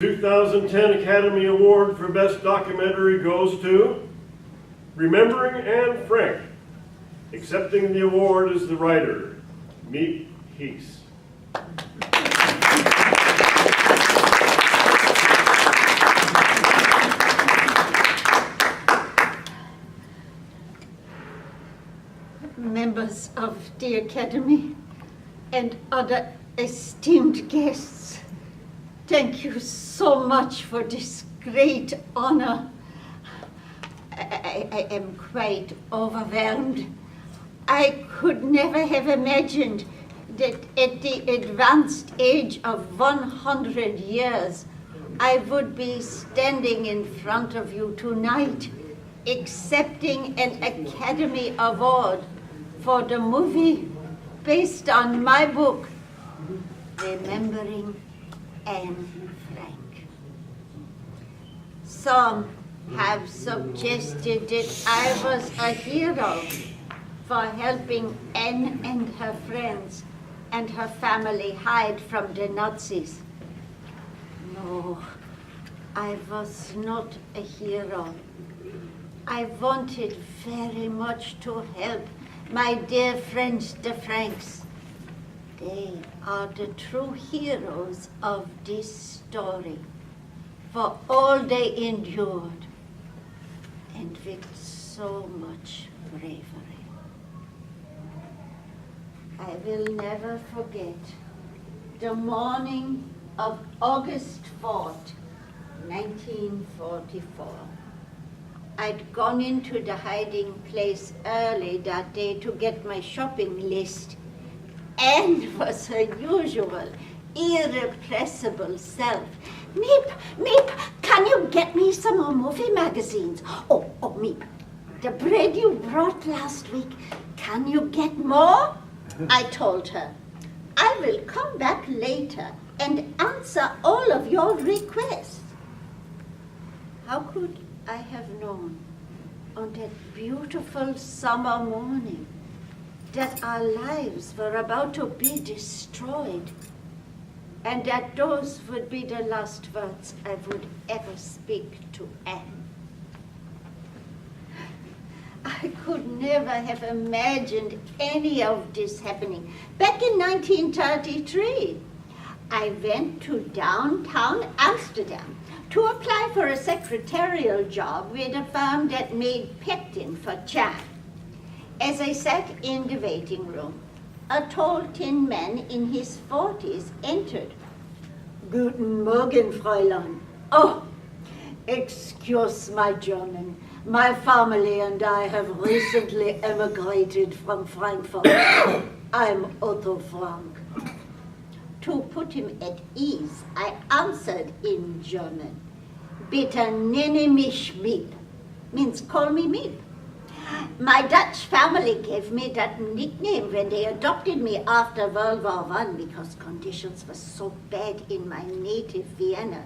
2010 Academy Award for Best Documentary goes to Remembering Anne Frank. Accepting the award is the writer, Miep Gies. Members of the Academy and other esteemed guests, thank you so much for this great honor. I am quite overwhelmed. I could never have imagined that at the advanced age of 100 years, I would be standing in front of you tonight, accepting an Academy Award for the movie based on my book, Remembering Anne Frank. Some have suggested that I was a hero for helping Anne and her friends and her family hide from the Nazis. No, I was not a hero. I wanted very much to help my dear friends, the Franks. They are the true heroes of this story, for all they endured, and with so much bravery. I will never forget the morning of August 4th, 1944. I'd gone into the hiding place early that day to get my shopping list. Anne was her usual, irrepressible self. Miep, can you get me some more movie magazines? Oh, Miep, the bread you brought last week, can you get more? I told her. I will come back later and answer all of your requests. How could I have known on that beautiful summer morning that our lives were about to be destroyed, and that those would be the last words I would ever speak to Anne? I could never have imagined any of this happening. Back in 1933, I went to downtown Amsterdam to apply for a secretarial job with a firm that made pectin for jam. As I sat in the waiting room, a tall, thin man in his 40s entered. Guten Morgen, Fräulein. Oh, excuse my German. My family and I have recently emigrated from Frankfurt. I'm Otto Frank. To put him at ease, I answered in German. Bitte nenne mich Miep, means call me Miep. My Dutch family gave me that nickname when they adopted me after World War I because conditions were so bad in my native Vienna.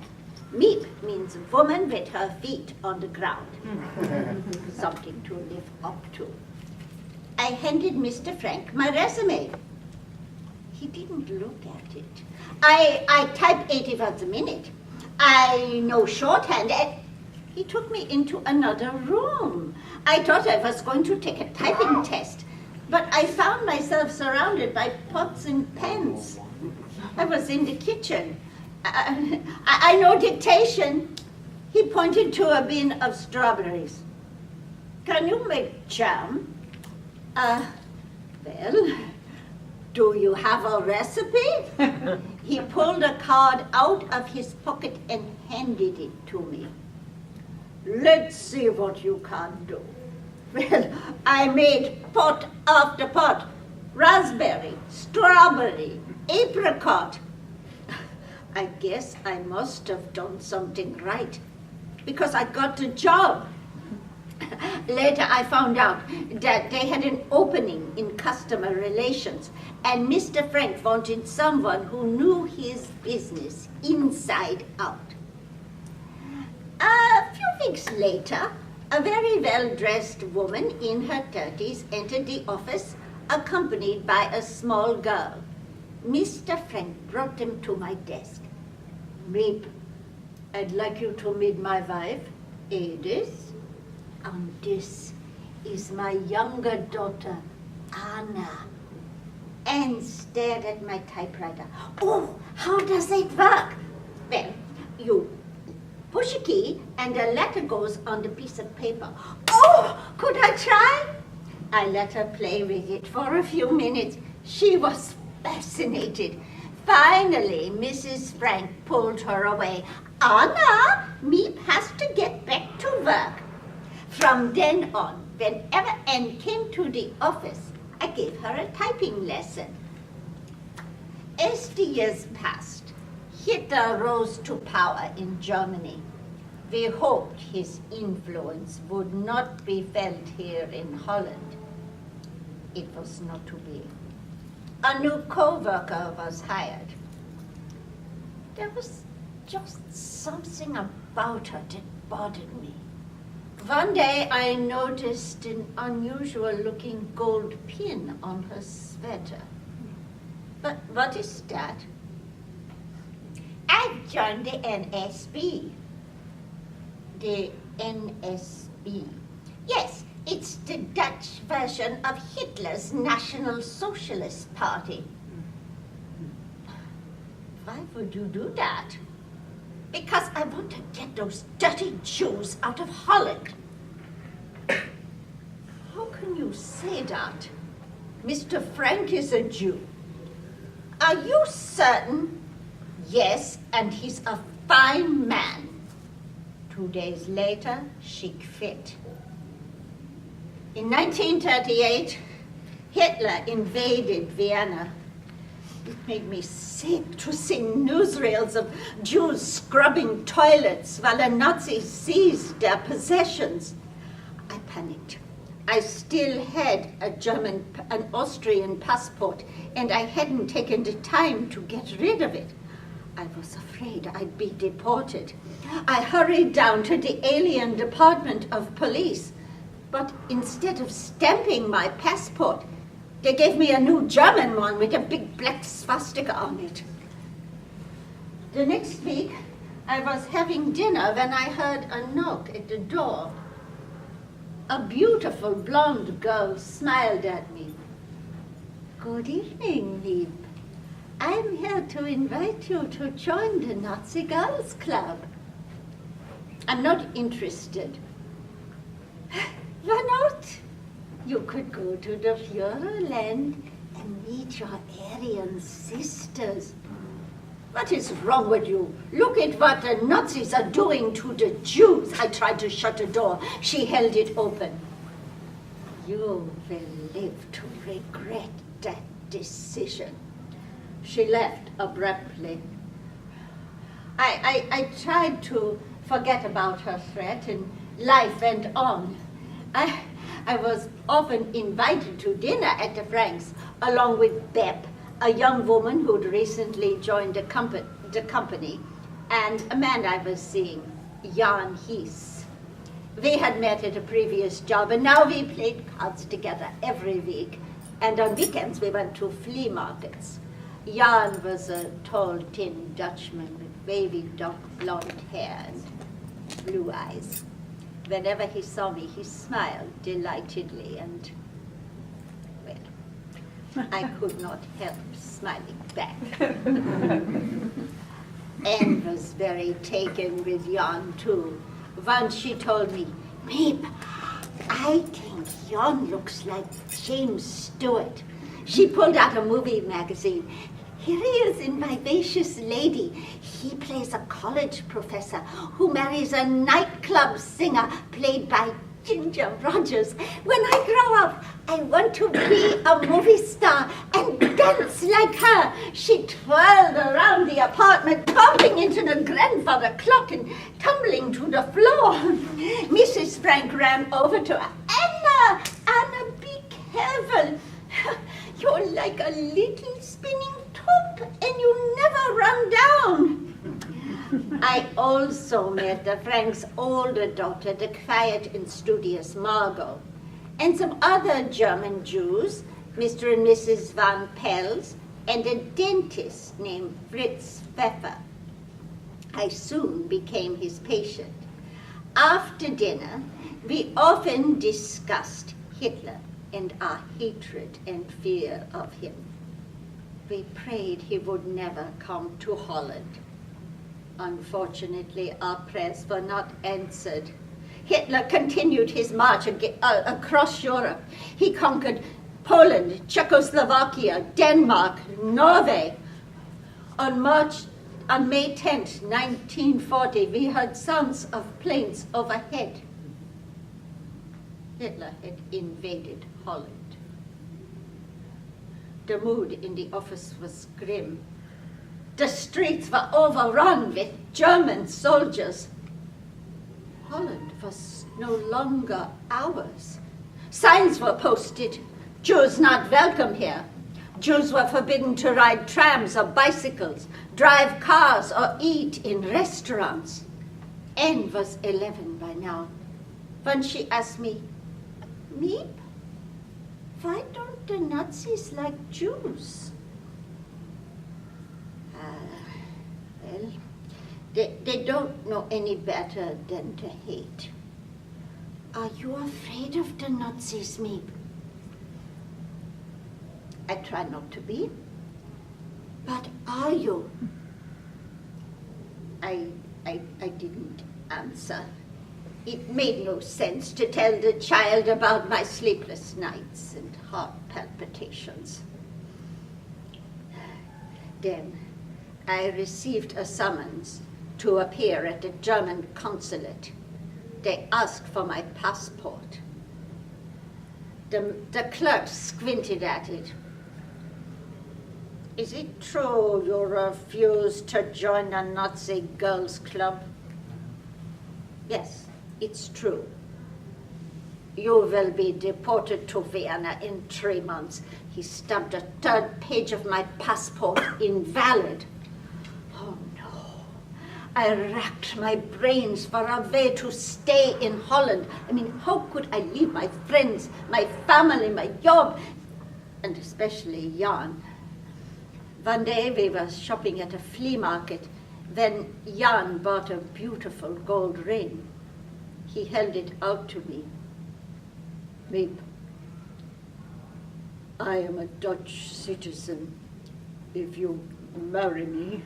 Miep means woman with her feet on the ground. Something to live up to. I handed Mr. Frank my resume. He didn't look at it. I type 80 words a minute. I know shorthand. He took me into another room. I thought I was going to take a typing test, but I found myself surrounded by pots and pans. I was in the kitchen. I know dictation. He pointed to a bin of strawberries. Can you make jam? Well, do you have a recipe? He pulled a card out of his pocket and handed it to me. Let's see what you can do. Well, I made pot after pot. Raspberry, strawberry, apricot. I guess I must have done something right, because I got the job. Later I found out that they had an opening in customer relations, and Mr. Frank wanted someone who knew his business inside out. A few weeks later, a very well-dressed woman in her 30s entered the office, accompanied by a small girl. Mr. Frank brought them to my desk. Miep, I'd like you to meet my wife, Edith, and this is my younger daughter, Anna. Anne stared at my typewriter. Oh, how does it work? Well, you push a key and a letter goes on the piece of paper. Oh, could I try? I let her play with it for a few minutes. She was fascinated. Finally, Mrs. Frank pulled her away. Anna, Miep has to get back to work. From then on, whenever Anne came to the office, I gave her a typing lesson. As the years passed, Hitler rose to power in Germany. We hoped his influence would not be felt here in Holland. It was not to be. A new co-worker was hired. There was just something about her that bothered me. One day I noticed an unusual-looking gold pin on her sweater. But what is that? I've joined the NSB. The NSB. Yes, it's the Dutch version of Hitler's National Socialist Party. Why would you do that? Because I want to get those dirty Jews out of Holland. How can you say that? Mr. Frank is a Jew. Are you certain? Yes, and he's a fine man. 2 days later, she quit. In 1938, Hitler invaded Vienna. It made me sick to see newsreels of Jews scrubbing toilets while the Nazis seized their possessions. I panicked. I still had an Austrian passport, and I hadn't taken the time to get rid of it. I was afraid I'd be deported. I hurried down to the alien department of police, but instead of stamping my passport, they gave me a new German one with a big black swastika on it. The next week, I was having dinner when I heard a knock at the door. A beautiful blonde girl smiled at me. Good evening, Miep. I'm here to invite you to join the Nazi Girls Club. I'm not interested. Why not? You could go to the Führerland and meet your Aryan sisters. What is wrong with you? Look at what the Nazis are doing to the Jews. I tried to shut the door. She held it open. You will live to regret that decision. She left abruptly. I tried to forget about her threat, and life went on. I was often invited to dinner at the Franks, along with Bep, a young woman who'd recently joined the company, and a man I was seeing, Jan Gies. We had met at a previous job, and now we played cards together every week, and on weekends we went to flea markets. Jan was a tall, thin Dutchman with wavy, dark blonde hair and blue eyes. Whenever he saw me, he smiled delightedly, and, well, I could not help smiling back. Anne was very taken with Jan, too. Once she told me, Miep, I think Jan looks like James Stewart. She pulled out a movie magazine. Here he is in Vivacious Lady. He plays a college professor who marries a nightclub singer played by Ginger Rogers. When I grow up, I want to be a movie star and dance like her. She twirled around the apartment, bumping into the grandfather clock and tumbling to the floor. Mrs. Frank ran over to her. Anna, be careful. You're like a little spinning top and you never run down. I also met the Frank's older daughter, the quiet and studious Margot, and some other German Jews, Mr. and Mrs. Van Pels, and a dentist named Fritz Pfeffer. I soon became his patient. After dinner, we often discussed Hitler and our hatred and fear of him. We prayed he would never come to Holland. Unfortunately, our prayers were not answered. Hitler continued his march across Europe. He conquered Poland, Czechoslovakia, Denmark, Norway. On May 10th, 1940, we heard sounds of planes overhead. Hitler had invaded Holland. The mood in the office was grim. The streets were overrun with German soldiers. Holland was no longer ours. Signs were posted. Jews not welcome here. Jews were forbidden to ride trams or bicycles, drive cars, or eat in restaurants. Anne was 11 by now. When she asked me, Miep, why don't the Nazis like Jews? Well, they don't know any better than to hate. Are you afraid of the Nazis, Miep? I try not to be. But are you? I didn't answer. It made no sense to tell the child about my sleepless nights and heart palpitations. Then I received a summons to appear at the German consulate. They asked for my passport. The clerk squinted at it. Is it true you refused to join the Nazi girls' club? Yes, it's true. You will be deported to Vienna in 3 months. He stamped a 3rd page of my passport invalid. Oh no. I racked my brains for a way to stay in Holland. I mean, how could I leave my friends, my family, my job, and especially Jan? One day we were shopping at a flea market when Jan bought a beautiful gold ring. He held it out to me. Miep, I am a Dutch citizen. If you marry me,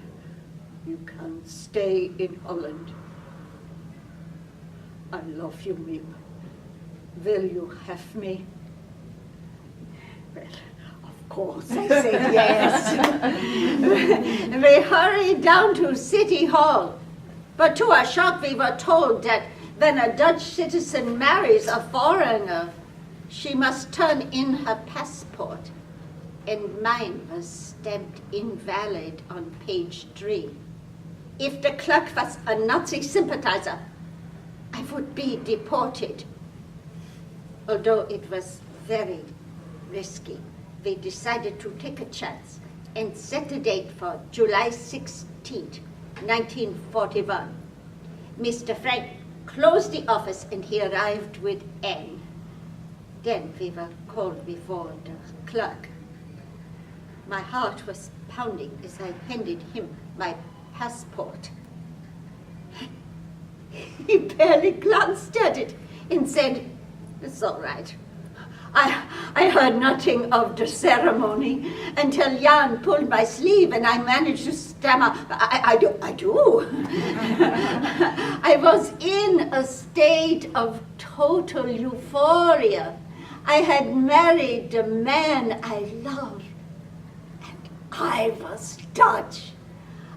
you can stay in Holland. I love you, Miep. Will you have me? Well, of course, I said yes. We hurried down to City Hall, but to our shock we were told that when a Dutch citizen marries a foreigner, she must turn in her passport, and mine was stamped invalid on page 3. If the clerk was a Nazi sympathizer, I would be deported. Although it was very risky, we decided to take a chance and set the date for July 16th, 1941. Mr. Frank closed the office and he arrived with Anne. Then we were called before the clerk. My heart was pounding as I handed him my passport. He barely glanced at it and said, "It's all right." I heard nothing of the ceremony until Jan pulled my sleeve and I managed to stammer, I do. I was in a state of total euphoria. I had married the man I loved, and I was Dutch.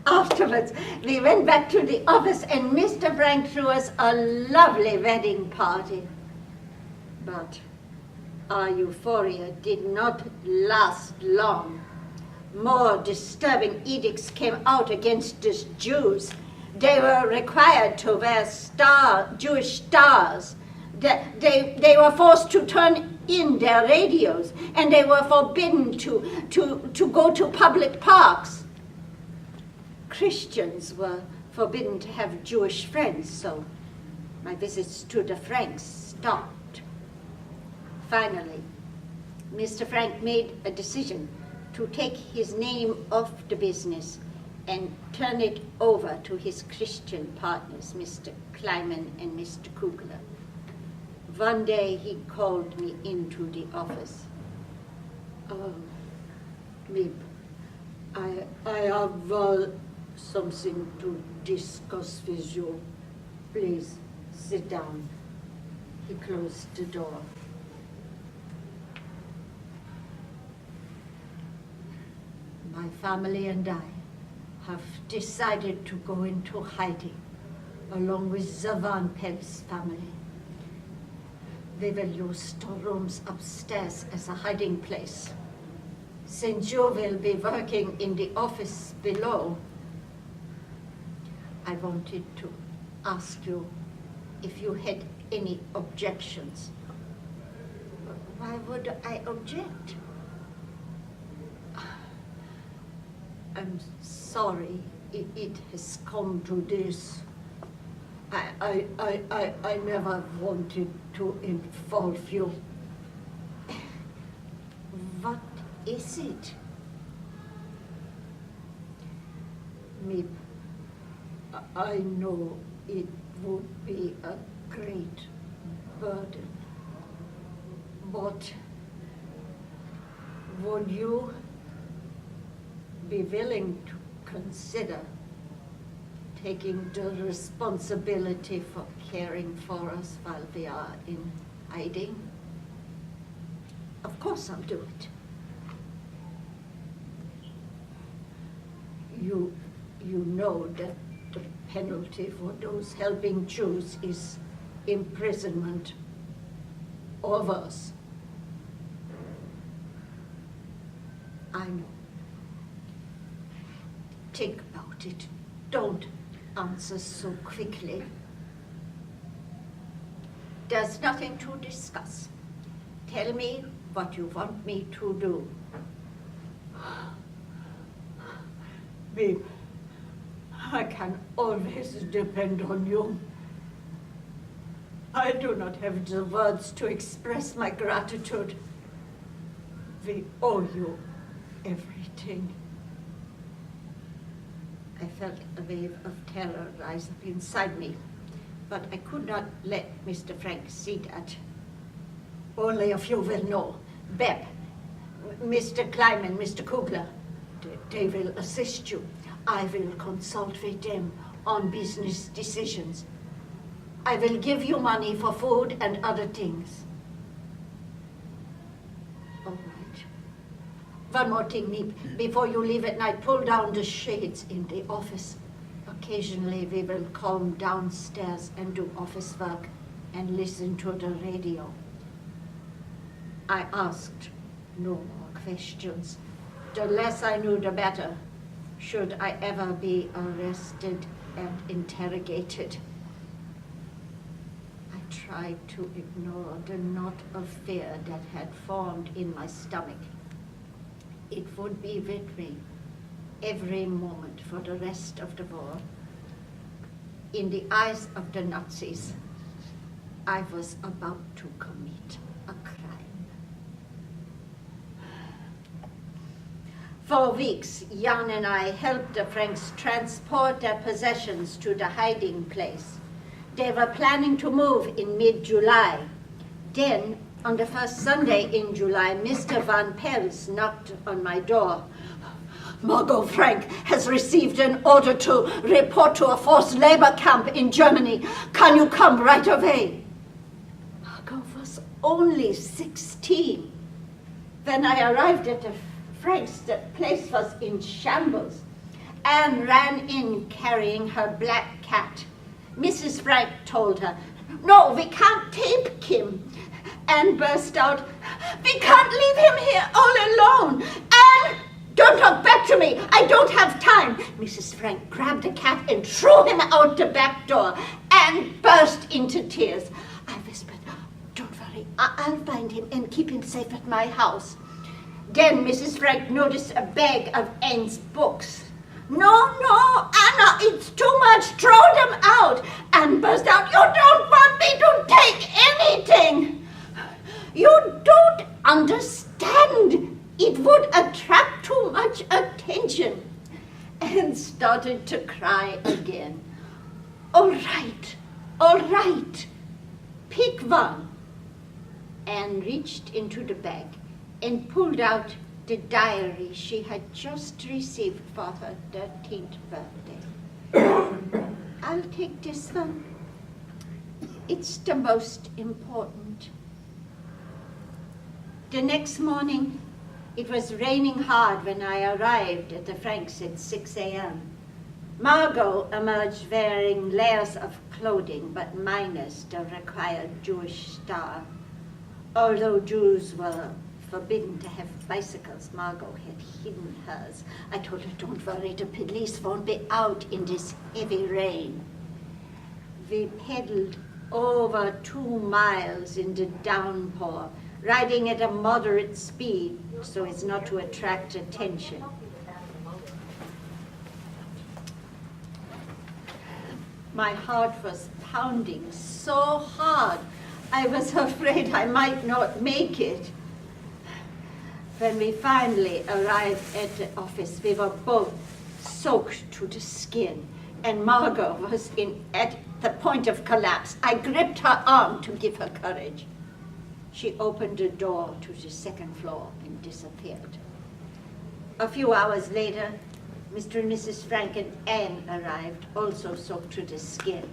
Afterwards, we went back to the office and Mr. Frank threw us a lovely wedding party. But our euphoria did not last long. More disturbing edicts came out against the Jews. They were required to wear Jewish stars. They were forced to turn in their radios, and they were forbidden to go to public parks. Christians were forbidden to have Jewish friends, so my visits to the Franks stopped. Finally, Mr. Frank made a decision to take his name off the business and turn it over to his Christian partners, Mr. Kleiman and Mr. Kugler. One day he called me into the office. Miep, I have something to discuss with you. Please sit down. He closed the door. My family and I have decided to go into hiding along with the Van Pels family. We will use storerooms upstairs as a hiding place. Since you will be working in the office below, I wanted to ask you if you had any objections. Why would I object? I'm sorry it has come to this. I never wanted to involve you. What is it? Miep, I know it would be a great burden, but would you be willing to consider taking the responsibility for caring for us while we are in hiding? Of course I'll do it. You know that the penalty for those helping Jews is imprisonment or worse. I know. Think about it. Don't answer so quickly. There's nothing to discuss. Tell me what you want me to do. Miep, I can always depend on you. I do not have the words to express my gratitude. We owe you everything. I felt a wave of terror rise up inside me, but I could not let Mr. Frank see that. Only a few will know. Beb, Mr. Kleiman, Mr. Kugler, they will assist you. I will consult with them on business decisions. I will give you money for food and other things. All right. One more thing, Miep. Before you leave at night, pull down the shades in the office. Occasionally we will come downstairs and do office work and listen to the radio. I asked no more questions. The less I knew, the better, should I ever be arrested and interrogated. I tried to ignore the knot of fear that had formed in my stomach. It would be with me every moment for the rest of the war. In the eyes of the Nazis, I was about to commit a crime. For weeks, Jan and I helped the Franks transport their possessions to the hiding place. They were planning to move in mid-July. Then, on the first Sunday in July, Mr. Van Pels knocked on my door. Margot Frank has received an order to report to a forced labor camp in Germany. Can you come right away? Margot was only 16. When I arrived at the Franks, the place was in shambles. Anne ran in carrying her black cat. Mrs. Wright told her, "No, we can't take him." Anne burst out, "We can't leave him here all alone. Anne, don't talk back to me. I don't have time." Mrs. Frank grabbed the cat and threw him out the back door. Anne burst into tears. I whispered, "Don't worry, I'll find him and keep him safe at my house." Then Mrs. Wright noticed a bag of Anne's books. "No, Anna, it's too much. Throw them out." Anne burst out, "You don't want me to take anything. You don't understand. It would attract too much attention." Anne started started to cry again. All right, pick one. Anne reached into the bag and pulled out the diary she had just received for her 13th birthday. I'll take this one. It's the most important. The next morning, it was raining hard when I arrived at the Franks at 6 a.m. Margot emerged wearing layers of clothing, but minus the required Jewish star. Although Jews were forbidden to have bicycles, Margot had hidden hers. I told her, don't worry, the police won't be out in this heavy rain. We pedaled over 2 miles in the downpour, riding at a moderate speed so as not to attract attention. My heart was pounding so hard, I was afraid I might not make it. When we finally arrived at the office, we were both soaked to the skin, and Margot was at the point of collapse. I gripped her arm to give her courage. She opened the door to the 2nd floor and disappeared. A few hours later, Mr. and Mrs. Frank and Anne arrived, also soaked to the skin.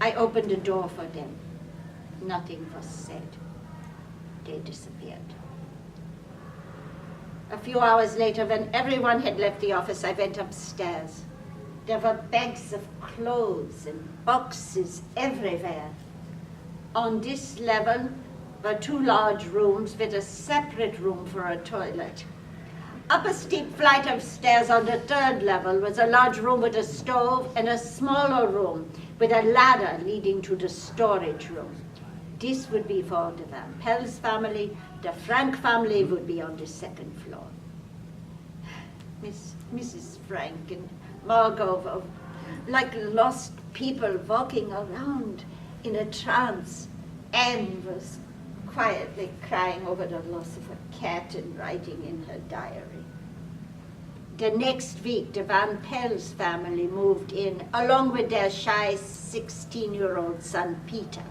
I opened the door for them. Nothing was said. They disappeared. A few hours later, when everyone had left the office, I went upstairs. There were bags of clothes and boxes everywhere. On this level were 2 large rooms with a separate room for a toilet. Up a steep flight of stairs on the 3rd level was a large room with a stove and a smaller room with a ladder leading to the storage room. This would be for the Van Pels family. The Frank family would be on the 2nd floor. Mrs. Frank and Margot were like lost people walking around in a trance. Anne was quietly crying over the loss of a cat and writing in her diary. The next week, the Van Pels family moved in, along with their shy 16-year-old son, Peter.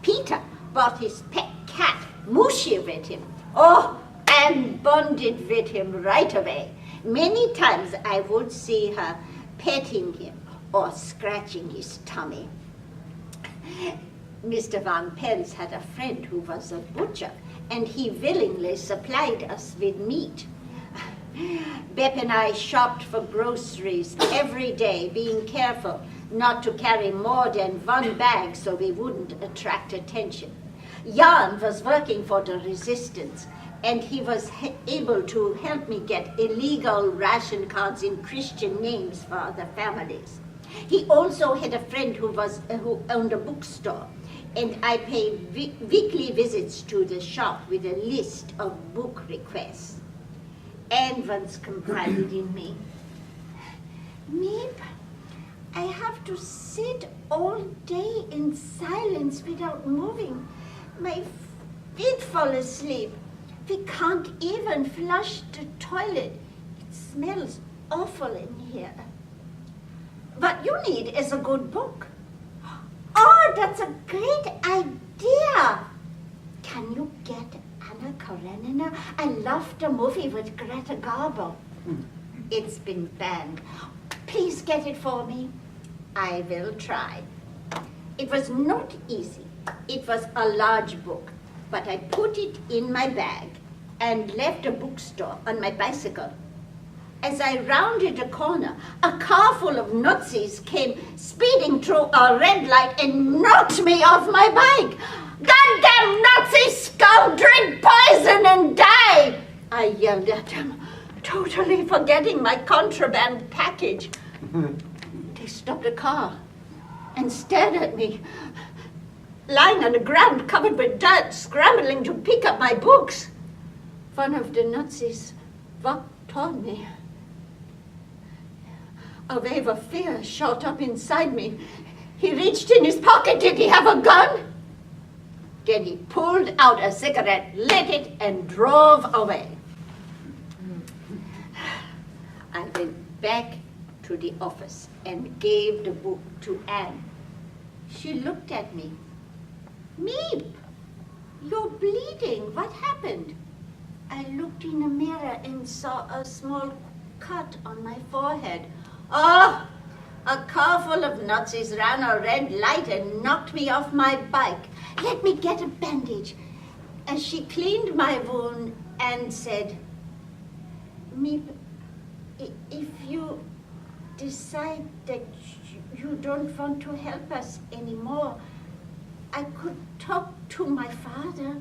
Peter brought his pet cat, Mushy, with him. Oh, and bonded with him right away. Many times I would see her petting him or scratching his tummy. Mr. Van Pels had a friend who was a butcher, and he willingly supplied us with meat. Bep and I shopped for groceries every day, being careful not to carry more than 1 bag so we wouldn't attract attention. Jan was working for the resistance, and he was able to help me get illegal ration cards in Christian names for other families. He also had a friend who owned a bookstore, and I paid weekly visits to the shop with a list of book requests. Anne once confided in me, Miep, I have to sit all day in silence without moving. My feet fall asleep. We can't even flush the toilet. It smells awful in here. What you need is a good book. Oh, that's a great idea. Can you get Anna Karenina? I love the movie with Greta Garbo. It's been banned. Please get it for me. I will try. It was not easy. It was a large book, but I put it in my bag and left the bookstore on my bicycle. As I rounded the corner, a car full of Nazis came speeding through a red light and knocked me off my bike. Goddamn Nazis, go drink poison and die! I yelled at them, totally forgetting my contraband package. They stopped the car and stared at me, lying on the ground covered with dirt, scrambling to pick up my books. One of the Nazis walked toward me. A wave of fear shot up inside me. He reached in his pocket. Did he have a gun? Then he pulled out a cigarette, lit it, and drove away. I went back to the office and gave the book to Anne. She looked at me. Miep, you're bleeding. What happened? I looked in a mirror and saw a small cut on my forehead. Oh, a car full of Nazis ran a red light and knocked me off my bike. Let me get a bandage. And she cleaned my wound and said, Miep, if you decide that you don't want to help us anymore, I could talk to my father.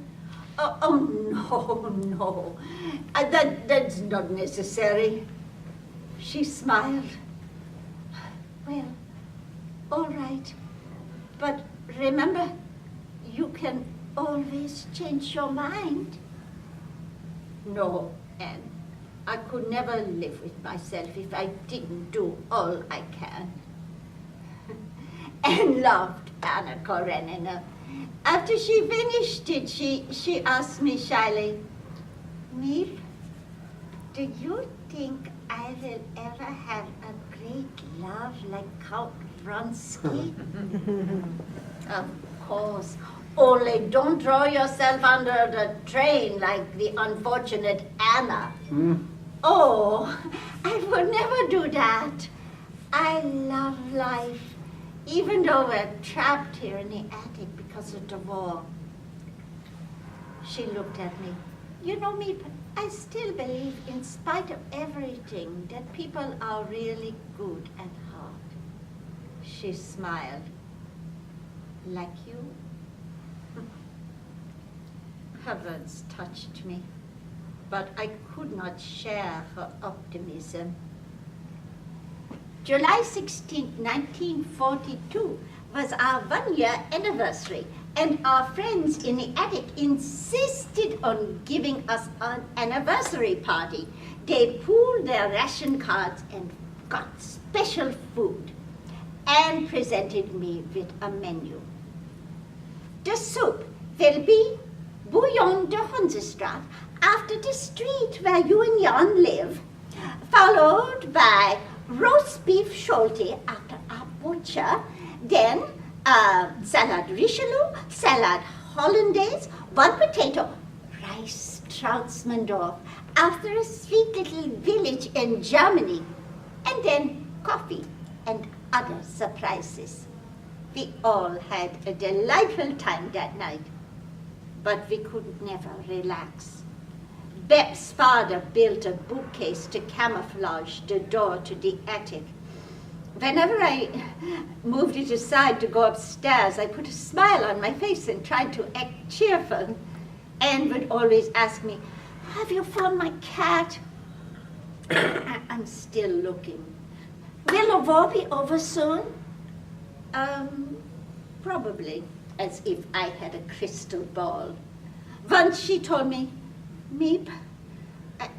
Oh no. That's not necessary. She smiled. Well, all right. But remember, you can always change your mind. No, Anne. I could never live with myself if I didn't do all I can. Anne laughed, Anna Karenina. After she finished it, she asked me shyly, Miep, do you think I will ever have a great love like Count Vronsky? Of course. Only don't throw yourself under the train like the unfortunate Anna. Oh, I would never do that. I love life, even though we're trapped here in the attic because of the war. She looked at me. You know, Miep, I still believe, in spite of everything, that people are really good at heart. She smiled. Like you? Her words touched me, but I could not share her optimism. July 16, 1942 was our 1-year anniversary, and our friends in the attic insisted on giving us an anniversary party. They pooled their ration cards and got special food and presented me with a menu. The soup will be bouillon de Honsestraat, after the street where you and Jan live, followed by roast beef Schulte after our butcher, then salad Richelieu, salad Hollandaise, 1 potato, rice Straussmandorf, after a sweet little village in Germany, and then coffee and other surprises. We all had a delightful time that night, but we could never relax. Bep's father built a bookcase to camouflage the door to the attic. Whenever I moved it aside to go upstairs, I put a smile on my face and tried to act cheerful. Anne would always ask me, have you found my cat? I'm still looking. Will the war be over soon? Probably, as if I had a crystal ball. Once she told me, Miep,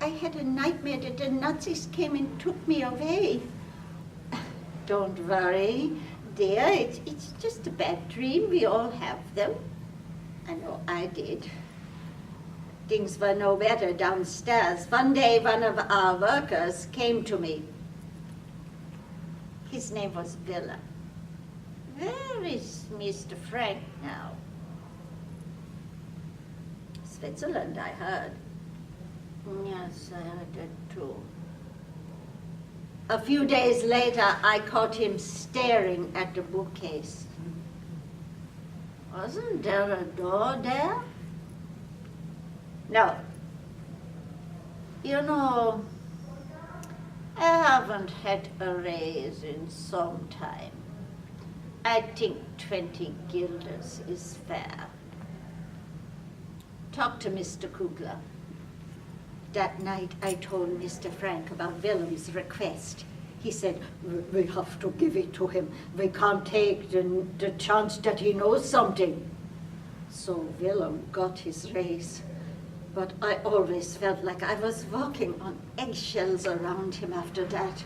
I had a nightmare that the Nazis came and took me away. Don't worry, dear, it's just a bad dream. We all have them. I know I did. Things were no better downstairs. One day, one of our workers came to me. His name was Willem. Where is Mr. Frank now? Switzerland, I heard. Yes, I heard that too. A few days later, I caught him staring at the bookcase. Wasn't there a door there? No. You know, I haven't had a raise in some time. I think 20 guilders is fair. Talk to Mr. Kugler. That night I told Mr. Frank about Willem's request. He said, we have to give it to him. We can't take the chance that he knows something. So Willem got his raise. But I always felt like I was walking on eggshells around him after that.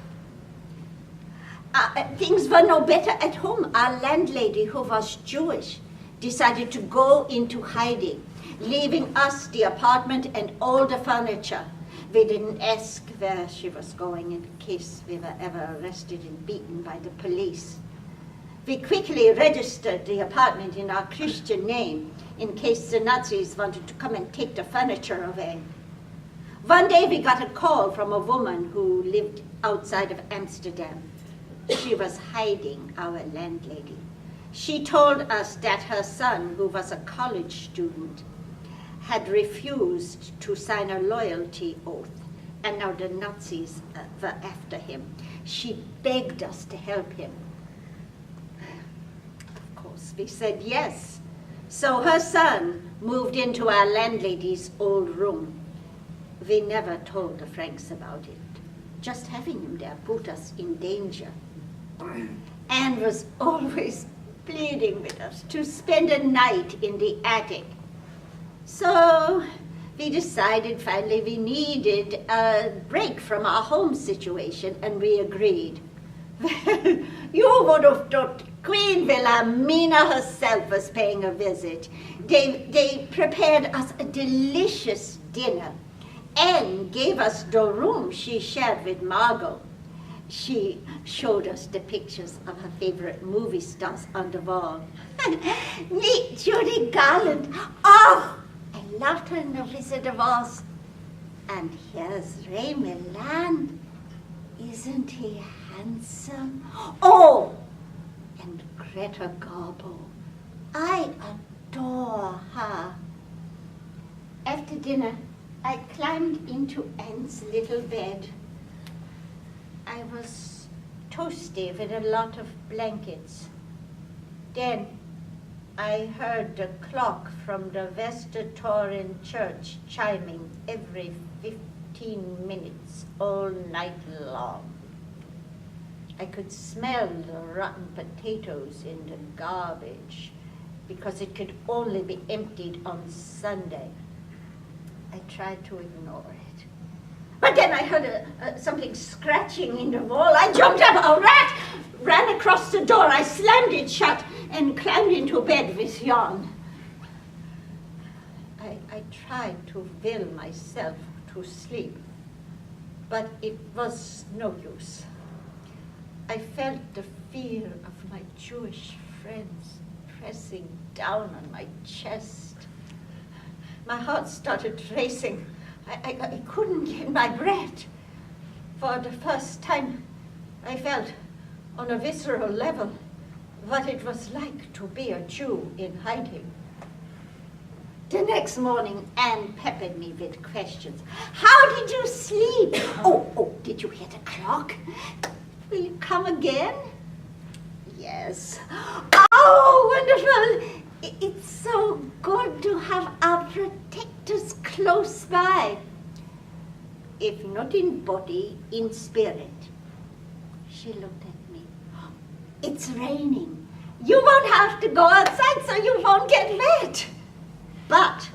Things were no better at home. Our landlady, who was Jewish, decided to go into hiding, leaving us the apartment and all the furniture. We didn't ask where she was going in case we were ever arrested and beaten by the police. We quickly registered the apartment in our Christian name in case the Nazis wanted to come and take the furniture away. One day we got a call from a woman who lived outside of Amsterdam. She was hiding our landlady. She told us that her son, who was a college student, had refused to sign a loyalty oath, and now the Nazis were after him. She begged us to help him. Of course, we said yes. So her son moved into our landlady's old room. We never told the Franks about it. Just having him there put us in danger. Anne was always pleading with us to spend a night in the attic. So we decided finally we needed a break from our home situation, and we agreed. Well, you would have thought Queen Wilhelmina herself was paying a visit. They prepared us a delicious dinner and gave us the room she shared with Margot. She showed us the pictures of her favorite movie stars on the wall. Meet Judy Garland. Oh, I loved her in The Wizard of Oz. And here's Ray Milland. Isn't he handsome? Oh, and Greta Garbo. I adore her. After dinner, I climbed into Anne's little bed. I was toasty with a lot of blankets. Then I heard the clock from the Westertoren church chiming every 15 minutes all night long. I could smell the rotten potatoes in the garbage because it could only be emptied on Sunday. I tried to ignore it. But then I heard something scratching in the wall. I jumped up, a rat ran across the door. I slammed it shut and climbed into bed with Jan. I tried to will myself to sleep, but it was no use. I felt the fear of my Jewish friends pressing down on my chest. My heart started racing. I couldn't get my breath. For the first time, I felt on a visceral level what it was like to be a Jew in hiding. The next morning, Anne peppered me with questions. How did you sleep? Oh, did you hear the clock? Will you come again? Yes. Oh, wonderful. It's so good to have our protectors close by. If not in body, in spirit. She looked at me. It's raining. You won't have to go outside so you won't get wet. But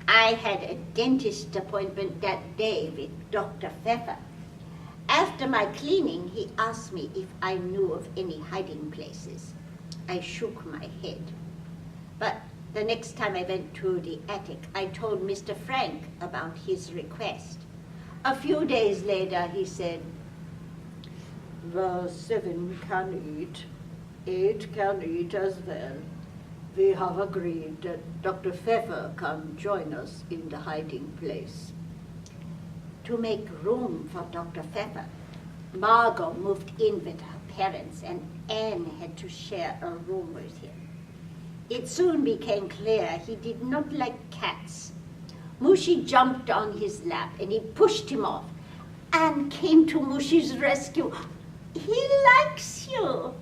I had a dentist appointment that day with Dr. Pfeffer. After my cleaning, he asked me if I knew of any hiding places. I shook my head. But the next time I went to the attic, I told Mr. Frank about his request. A few days later, he said, "The 7 can eat, 8 can eat as well. We have agreed that Dr. Pfeffer can join us in the hiding place." To make room for Dr. Pfeffer, Margot moved in with her parents, and Anne had to share a room with him. It soon became clear he did not like cats. Mushi jumped on his lap and he pushed him off. Anne came to Mushi's rescue. "He likes you."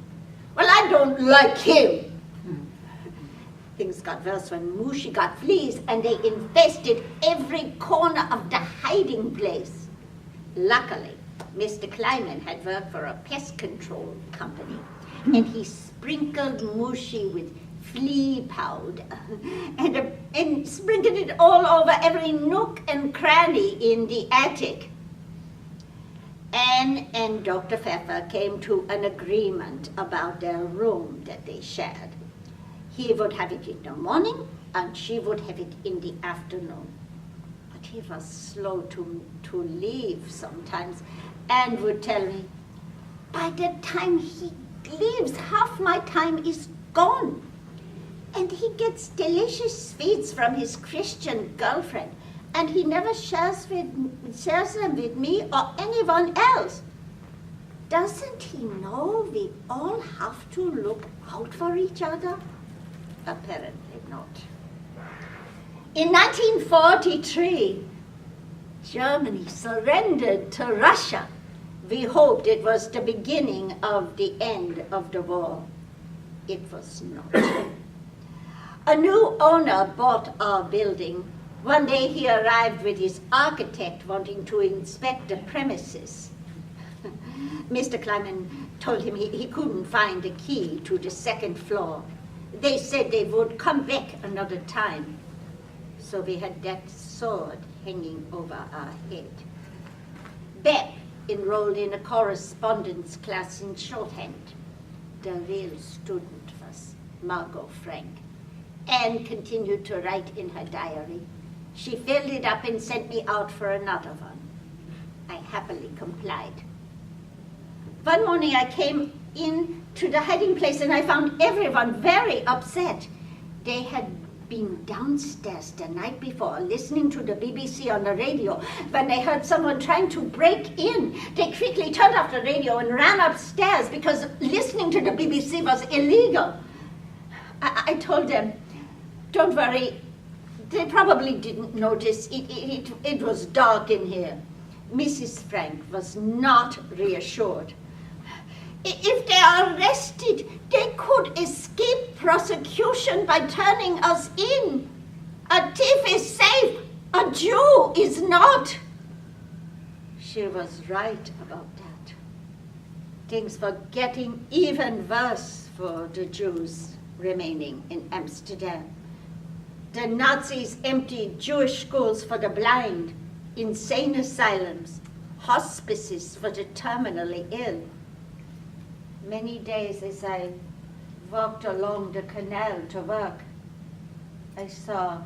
"Well, I don't like him." Things got worse when Mushi got fleas and they infested every corner of the hiding place. Luckily, Mr. Kleiman had worked for a pest control company, and he sprinkled Mushi with flea powder and sprinkled it all over every nook and cranny in the attic. Anne and Dr. Pfeffer came to an agreement about their room that they shared. He would have it in the morning, and she would have it in the afternoon. But he was slow to leave sometimes, and would tell me, by the time he leaves, half my time is gone. And he gets delicious sweets from his Christian girlfriend, and he never shares them with me or anyone else. Doesn't he know we all have to look out for each other? Apparently not. In 1943, Germany surrendered to Russia. We hoped it was the beginning of the end of the war. It was not. A new owner bought our building. One day he arrived with his architect wanting to inspect the premises. Mr. Kleiman told him he couldn't find the key to the second floor. They said they would come back another time. So we had that sword hanging over our head. Beth enrolled in a correspondence class in shorthand. The real student was Margot Frank. Anne continued to write in her diary. She filled it up and sent me out for another one. I happily complied. One morning I came in to the hiding place and I found everyone very upset. They had been downstairs the night before listening to the BBC on the radio. When they heard someone trying to break in, they quickly turned off the radio and ran upstairs because listening to the BBC was illegal. I told them, don't worry, they probably didn't notice. It was dark in here. Mrs. Frank was not reassured. If they are arrested, they could escape prosecution by turning us in. A thief is safe, a Jew is not. She was right about that. Things were getting even worse for the Jews remaining in Amsterdam. The Nazis emptied Jewish schools for the blind, insane asylums, hospices for the terminally ill. Many days as I walked along the canal to work, I saw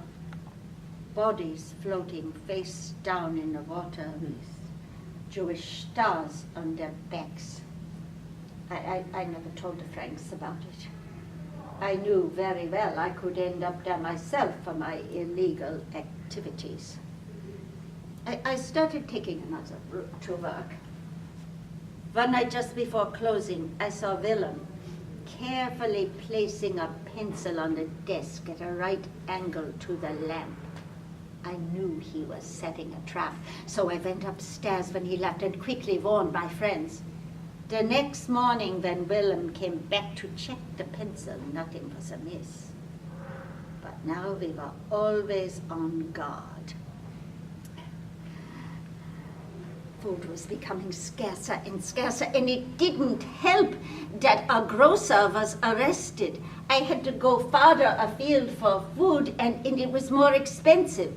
bodies floating face down in the water with Jewish stars on their backs. I never told the Franks about it. I knew very well I could end up there myself for my illegal activities. I started taking another route to work. One night just before closing, I saw Willem carefully placing a pencil on the desk at a right angle to the lamp. I knew he was setting a trap, so I went upstairs when he left and quickly warned my friends. The next morning when Willem came back to check the pencil, nothing was amiss. But now we were always on guard. Food was becoming scarcer and scarcer, and it didn't help that our grocer was arrested. I had to go farther afield for food, and it was more expensive.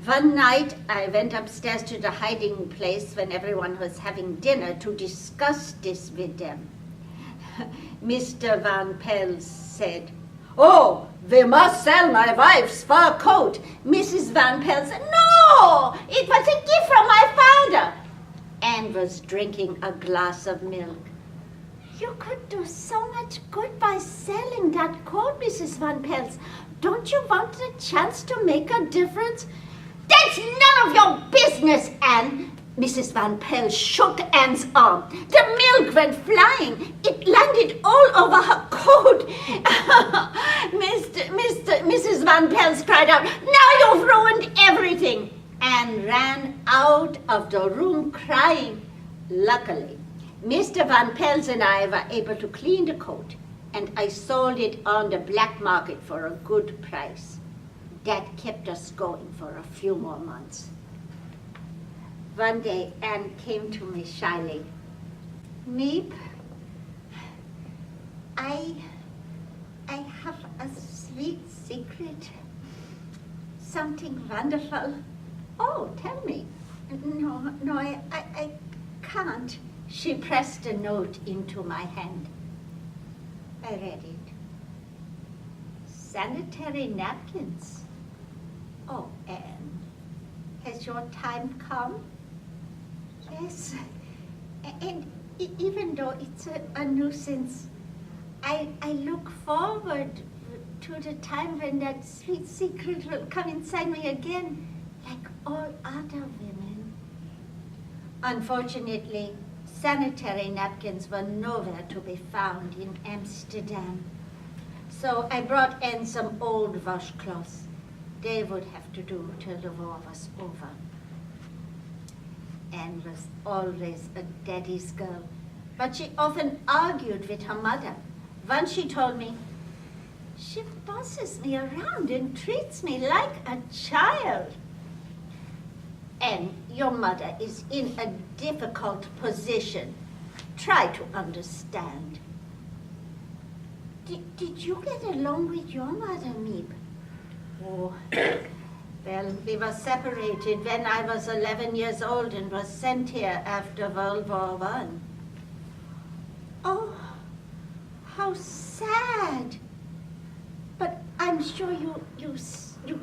One night, I went upstairs to the hiding place when everyone was having dinner to discuss this with them. Mr. Van Pels said, "Oh, we must sell my wife's fur coat." Mrs. Van Pels said, "No, it was a gift from my father." Anne was drinking a glass of milk. "You could do so much good by selling that coat, Mrs. Van Pels. Don't you want a chance to make a difference?" "That's none of your business, Anne." Mrs. Van Pels shook Anne's arm. The milk went flying. It landed all over her coat. Mrs. Van Pels cried out, "Now you've ruined everything," and ran out of the room crying. Luckily, Mr. Van Pels and I were able to clean the coat, and I sold it on the black market for a good price. That kept us going for a few more months. One day, Anne came to me shyly. "Miep, I have a sweet secret, something wonderful." "Oh, tell me." No, I can't." She pressed a note into my hand. I read it. "Sanitary napkins." "Oh, Anne, Has your time come? Yes. And even though it's a nuisance, I look forward to the time when that sweet secret will come inside me again, like all other women. Unfortunately, sanitary napkins were nowhere to be found in Amsterdam. So I in some old washcloths. They would have to do till the war was over. Anne was always a daddy's girl, but she often argued with her mother. Once she told me, "She bosses me around and treats me like a child." And your mother is in a difficult position. Try to understand. Did you get along with your mother, Miep? Oh, well, we were separated when I was 11 years old and was sent here after World War I. Oh, how sad. But I'm sure you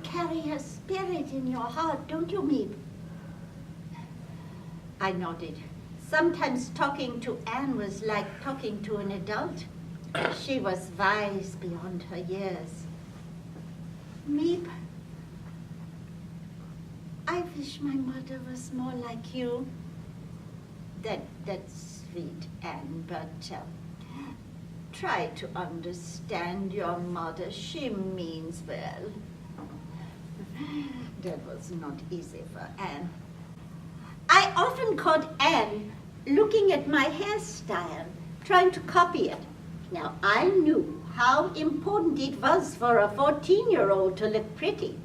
carry her spirit in your heart, don't you, Miep? I nodded. Sometimes talking to Anne was like talking to an adult. She was wise beyond her years. Miep, I wish my mother was more like you. That's sweet, Anne, but try to understand your mother. She means well. That was not easy for Anne. I often caught Anne looking at my hairstyle, trying to copy it. Now, I knew how important it was for a 14-year-old to look pretty.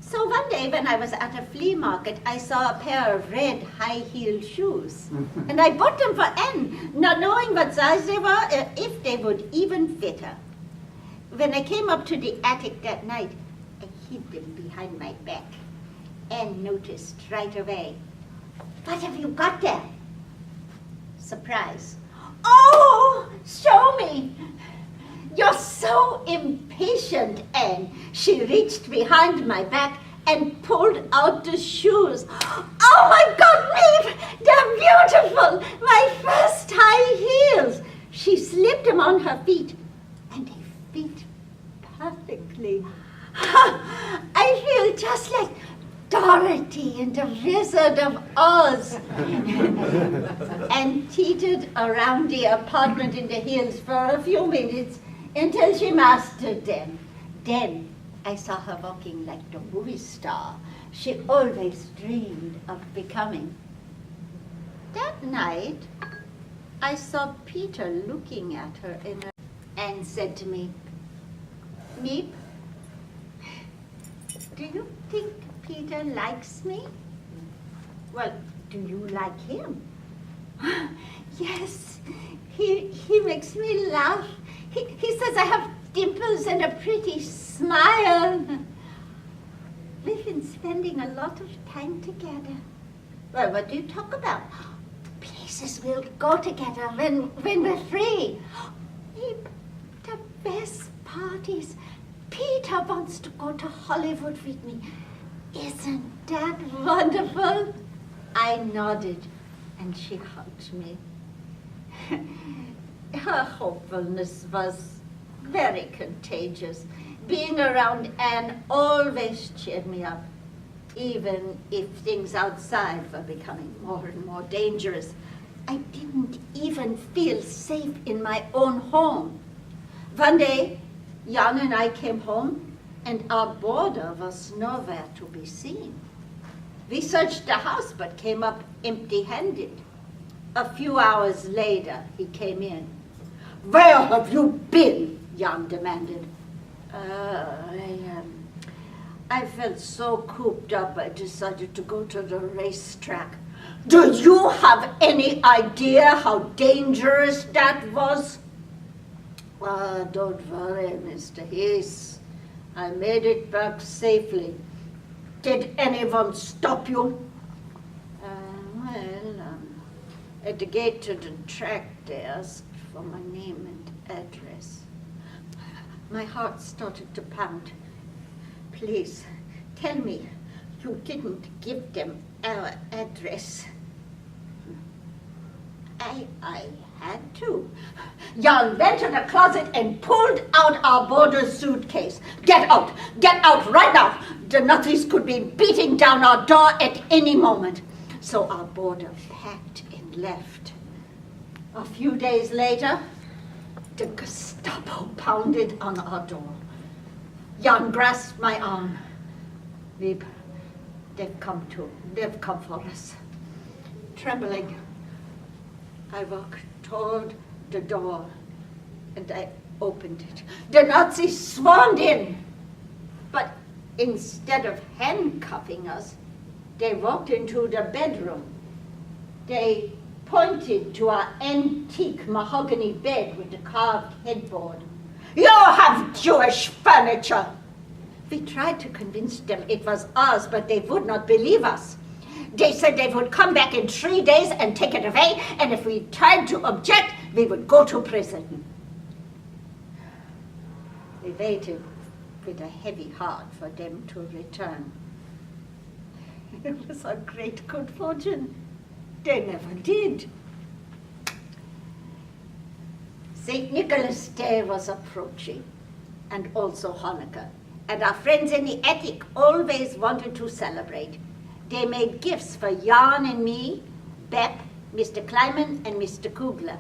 So one day when I was at a flea market, I saw a pair of red high-heeled shoes. And I bought them for Anne, not knowing what size they were, if they would even fit her. When I came up to the attic that night, I hid them behind my back. Anne noticed right away. "What have you got there?" Surprise. "Oh, show me." "You're so impatient, Anne." She reached behind my back and pulled out the shoes. "Oh my God, Miep, they're beautiful. My first high heels." She slipped them on her feet, and they fit perfectly. I feel just like Dorothy and the Wizard of Oz. And teetered around the apartment in the hills for a few minutes until she mastered them. Then I saw her walking like the movie star she always dreamed of becoming. That night, I saw Peter looking at her and said to me, "Miep, do you think Peter likes me?" "Well, do you like him?" "Yes, he makes me laugh. He says I have dimples and a pretty smile. We've been spending a lot of time together." "Well, what do you talk about?" "Places we'll go together when we're free." "The best parties. Peter wants to go to Hollywood with me. Isn't that wonderful?" I nodded, and she hugged me. Her hopefulness was very contagious. Being around Anne always cheered me up, even if things outside were becoming more and more dangerous. I didn't even feel safe in my own home. One day, Jan and I came home, and our boarder was nowhere to be seen. We searched the house, but came up empty-handed. A few hours later, he came in. "Where have you been?" Jan demanded. I felt so cooped up, I decided to go to the racetrack." "Do you have any idea how dangerous that was?" Don't worry, Mr. Gies. I made it back safely. Did anyone stop you?" At the gate to the track, they asked for my name and address. My heart started to pound. "Please, tell me, You didn't give them our address. I had to. Jan went to the closet and pulled out our boarder's suitcase. Get out right now. The Nazis could be beating down our door at any moment. So our boarder packed and left. A few days later, the Gestapo pounded on our door. Jan grasped my arm. Miep, they've come for us. Trembling, I walked toward the door and I opened it. The Nazis swarmed in, but instead of handcuffing us, they walked into the bedroom. They pointed to our antique mahogany bed with the carved headboard. You have Jewish furniture! We tried to convince them it was ours, but they would not believe us. They said they would come back in 3 days and take it away, and if we tried to object, we would go to prison. We waited with a heavy heart for them to return. It was a great good fortune. They never did. St. Nicholas Day was approaching, and also Hanukkah, and our friends in the attic always wanted to celebrate. They made gifts for Jan and me, Bep, Mr. Kleiman, and Mr. Kugler,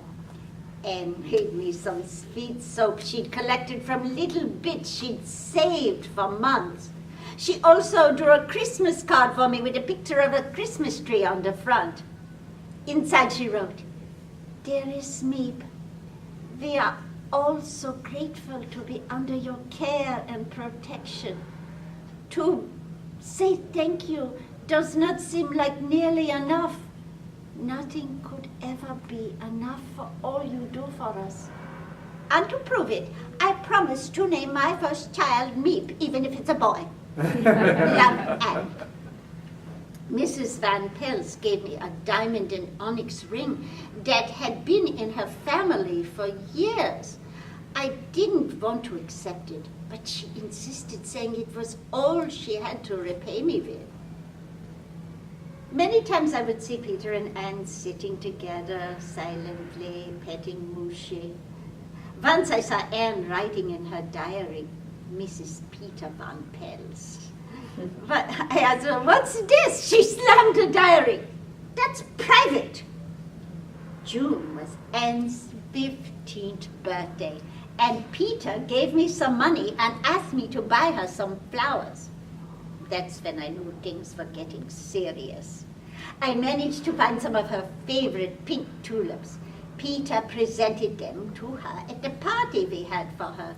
and made me some sweet soap she'd collected from little bits she'd saved for months. She also drew a Christmas card for me with a picture of a Christmas tree on the front. Inside she wrote, "Dearest Miep, we are all so grateful to be under your care and protection. To say thank you does not seem like nearly enough. Nothing could ever be enough for all you do for us. And to prove it, I promise to name my first child Miep, even if it's a boy. Love, Anne." Mrs. Van Pels gave me a diamond and onyx ring that had been in her family for years. I didn't want to accept it, but she insisted, saying it was all she had to repay me with. Many times I would see Peter and Anne sitting together, silently, petting Mushy. Once I saw Anne writing in her diary, "Mrs. Peter Van Pels." But I asked her, "What's this?" She slammed the diary. "That's private." June was Anne's 15th birthday, and Peter gave me some money and asked me to buy her some flowers. That's when I knew things were getting serious. I managed to find some of her favorite pink tulips. Peter presented them to her at the party we had for her.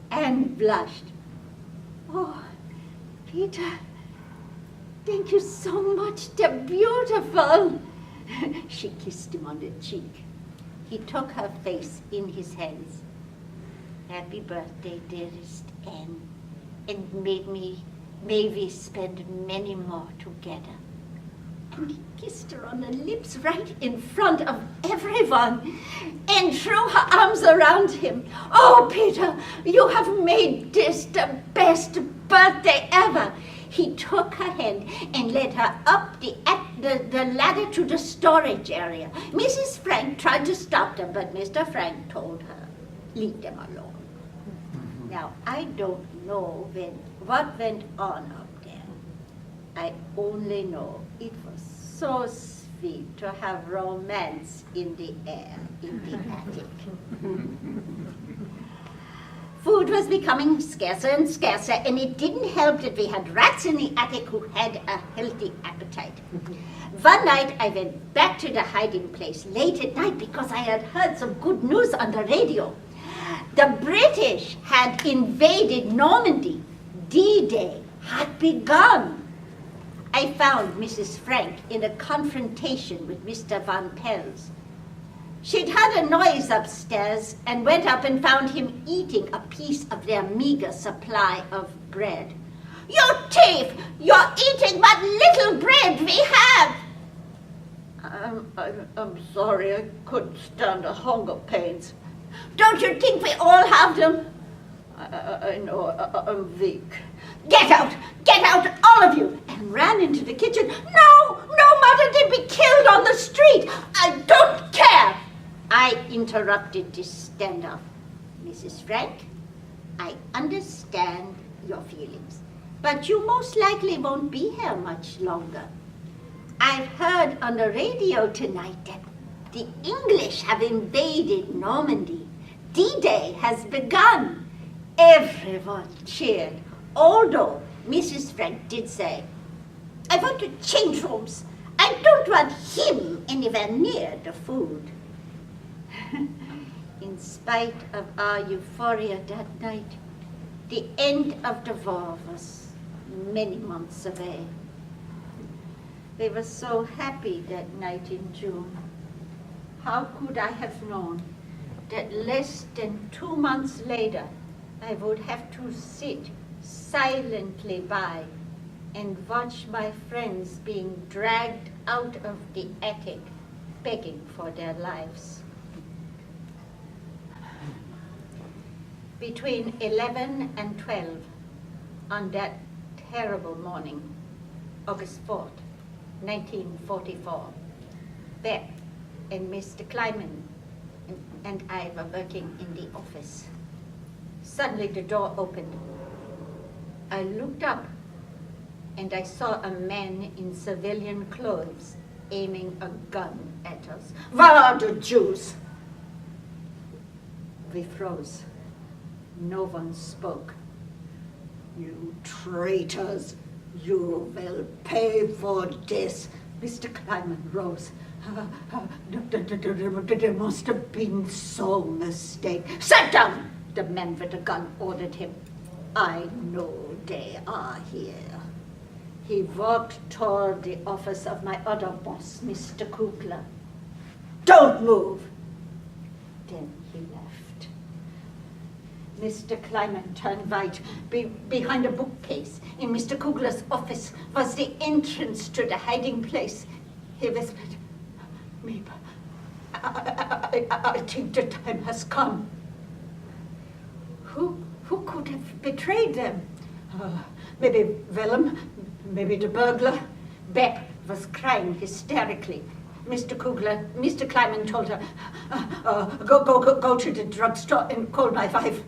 Anne blushed. "Oh, Peter, thank you so much. They're beautiful." She kissed him on the cheek. He took her face in his hands. "Happy birthday, dearest Anne, and may we spend many more together." And he kissed her on the lips right in front of everyone and threw her arms around him. "Oh, Peter, you have made this the best birthday ever." He took her hand and led her up the ladder to the storage area. Mrs. Frank tried to stop them, but Mr. Frank told her, "Leave them alone." Now, I don't know what went on up there. I only know it was so sweet to have romance in the air in the attic. Food was becoming scarcer and scarcer, and it didn't help that we had rats in the attic who had a healthy appetite. One night I went back to the hiding place late at night because I had heard some good news on the radio. The British had invaded Normandy. D-Day had begun. I found Mrs. Frank in a confrontation with Mr. Van Pels. She'd heard a noise upstairs and went up and found him eating a piece of their meager supply of bread. "You thief! You're eating what little bread we have!" I'm sorry, I couldn't stand the hunger pains." "Don't you think we all have them?" I know, I'm weak." Get out! Get out, all of you! And ran into the kitchen. No, Mother, they'd be killed on the street. I don't care. I interrupted this standoff. Mrs. Frank, I understand your feelings, but you most likely won't be here much longer. I've heard on the radio tonight that the English have invaded Normandy. D-Day has begun. Everyone cheered, although Mrs. Frank did say, I want to change rooms. I don't want him anywhere near the food. In spite of our euphoria that night, the end of the war was many months away. We were so happy that night in June. How could I have known that less than 2 months later, I would have to sit silently by and watch my friends being dragged out of the attic, begging for their lives. Between 11 and 12 on that terrible morning, August 4th, 1944, Beth and Mr. Kleiman and I were working in the office. Suddenly the door opened. I looked up and I saw a man in civilian clothes aiming a gun at us. Where are the Jews? We froze. No one spoke. You traitors, you will pay for this. Mr. Kleiman rose. There must have been some mistake. Sit down! The man with the gun ordered him. I know they are here. He walked toward the office of my other boss, Mr. Kugler. Don't move! Then he left. Mr. Kleiman turned right. Behind a bookcase in Mr. Kugler's office was the entrance to the hiding place. He whispered, Miep, I think the time has come. Who could have betrayed them? Maybe Willem, maybe the burglar. Beth was crying hysterically. Mr. Kleiman told her, go to the drugstore and call my wife.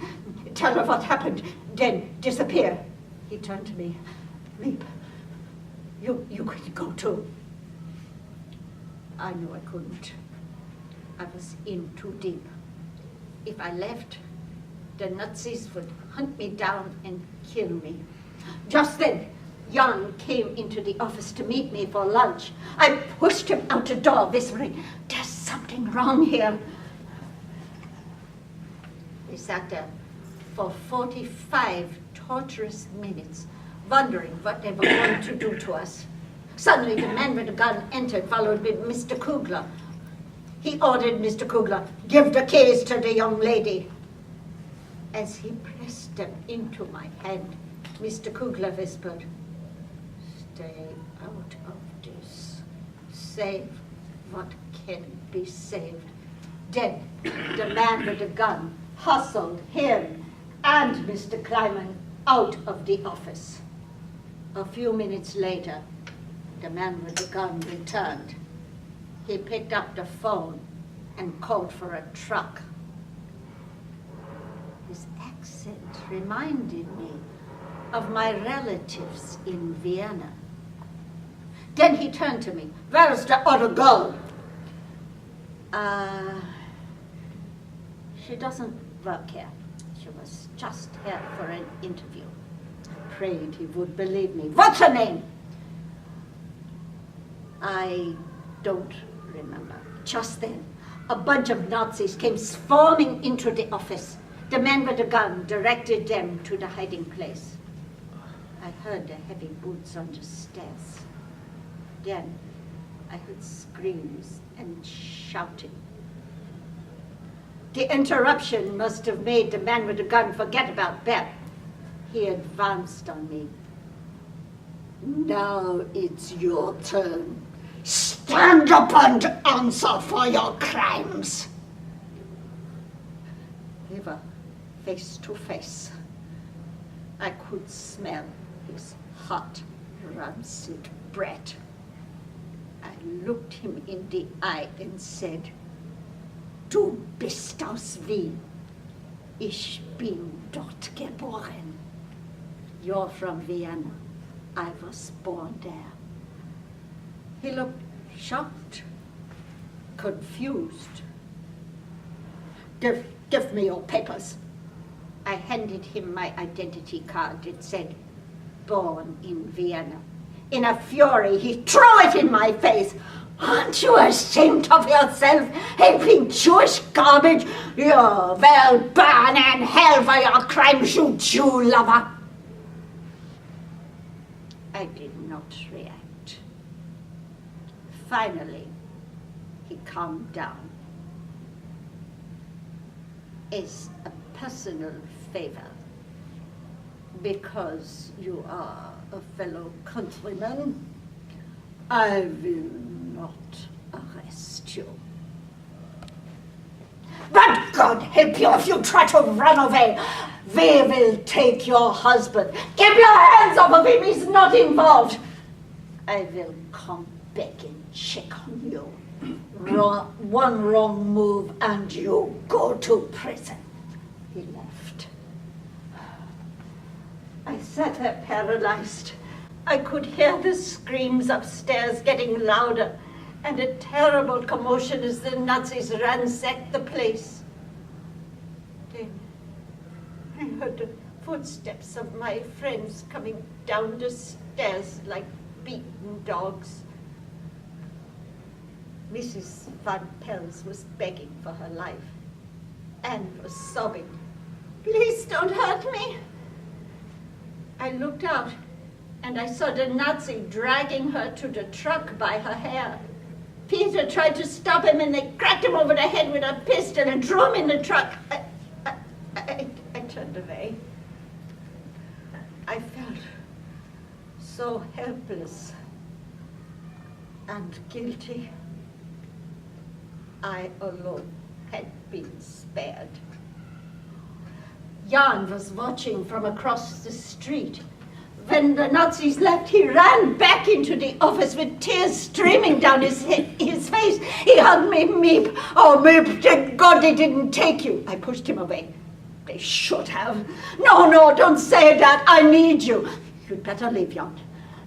Tell her what happened, then disappear. He turned to me. Miep, you could go too. I knew I couldn't. I was in too deep. If I left, the Nazis would hunt me down and kill me. Just then, Jan came into the office to meet me for lunch. I pushed him out the door, whispering, there's something wrong here. We sat there for 45 torturous minutes, wondering what they were going to do to us. Suddenly, the man with the gun entered, followed by Mr. Kugler. He ordered Mr. Kugler, give the keys to the young lady. As he pressed them into my hand, Mr. Kugler whispered, stay out of this. Save what can be saved. Then the man with the gun hustled him and Mr. Kleiman out of the office. A few minutes later, the man with the gun returned. He picked up the phone and called for a truck. His accent reminded me of my relatives in Vienna. Then he turned to me. Where's the other girl? She doesn't work here. She was just here for an interview. I prayed he would believe me. What's her name? I don't remember. Just then, a bunch of Nazis came swarming into the office. The man with the gun directed them to the hiding place. I heard the heavy boots on the stairs. Then I heard screams and shouting. The interruption must have made the man with the gun forget about Beth. He advanced on me. Now it's your turn. Stand up and answer for your crimes. We were face to face. I could smell his hot, rancid brat. I looked him in the eye and said, "Du bist aus Wien. Ich bin dort geboren." You're from Vienna. I was born there. He looked shocked, confused. Give me your papers. I handed him my identity card. It said, "Born in Vienna." In a fury, he threw it in my face. "Aren't you ashamed of yourself, heaping Jewish garbage? You're well burn in hell for your crimes, you Jew lover." I did not react. Finally, he calmed down. "As a personal favor, because you are a fellow countryman, I will not arrest you. But God help you if you try to run away. We will take your husband. Keep your hands off of him, he's not involved. I will come back and check on you. One wrong move and you go to prison." He left. I sat there paralyzed. I could hear the screams upstairs getting louder and a terrible commotion as the Nazis ransacked the place. Then I heard the footsteps of my friends coming down the stairs like beaten dogs. Mrs. Van Pels was begging for her life. Anne was sobbing, "Please don't hurt me." I looked out and I saw the Nazi dragging her to the truck by her hair. Peter tried to stop him and they cracked him over the head with a pistol and threw him in the truck. I turned away. I felt so helpless and guilty. I alone had been spared. Jan was watching from across the street. When the Nazis left, he ran back into the office with tears streaming down his face. He hugged me. "Miep, oh Miep, thank God they didn't take you." I pushed him away. "They should have." No, don't say that. I need you." "You'd better leave, Jan.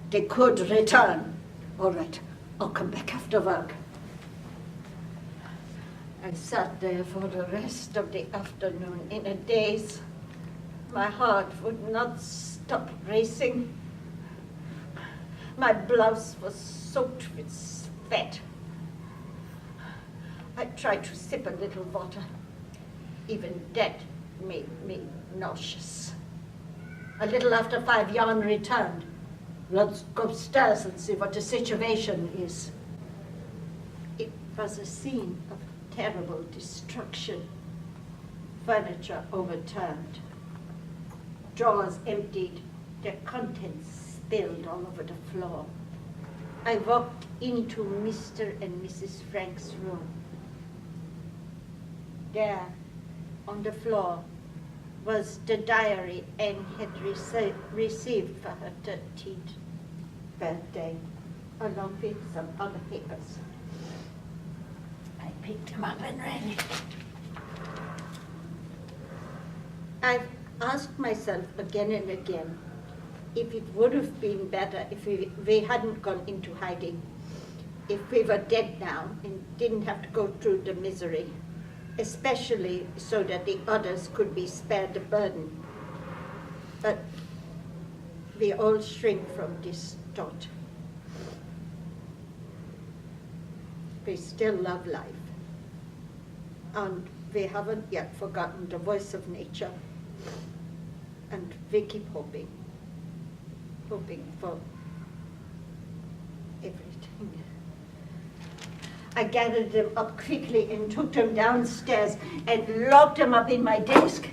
They could return." "All right, I'll come back after work." I sat there for the rest of the afternoon in a daze. My heart would not stop racing. My blouse was soaked with sweat. I tried to sip a little water. Even that made me nauseous. A little after 5, Jan returned. "Let's go upstairs and see what the situation is." It was a scene of terrible destruction. Furniture overturned. Drawers emptied, their contents spilled all over the floor. I walked into Mr. and Mrs. Frank's room. There, on the floor, was the diary Anne had received for her 13th birthday, along with some other papers. I picked them up and read it. I've asked myself again and again if it would have been better if we hadn't gone into hiding, if we were dead now and didn't have to go through the misery, especially so that the others could be spared the burden. But we all shrink from this thought. We still love life, and we haven't yet forgotten the voice of nature. And we keep hoping for everything. I gathered them up quickly and took them downstairs and locked them up in my desk.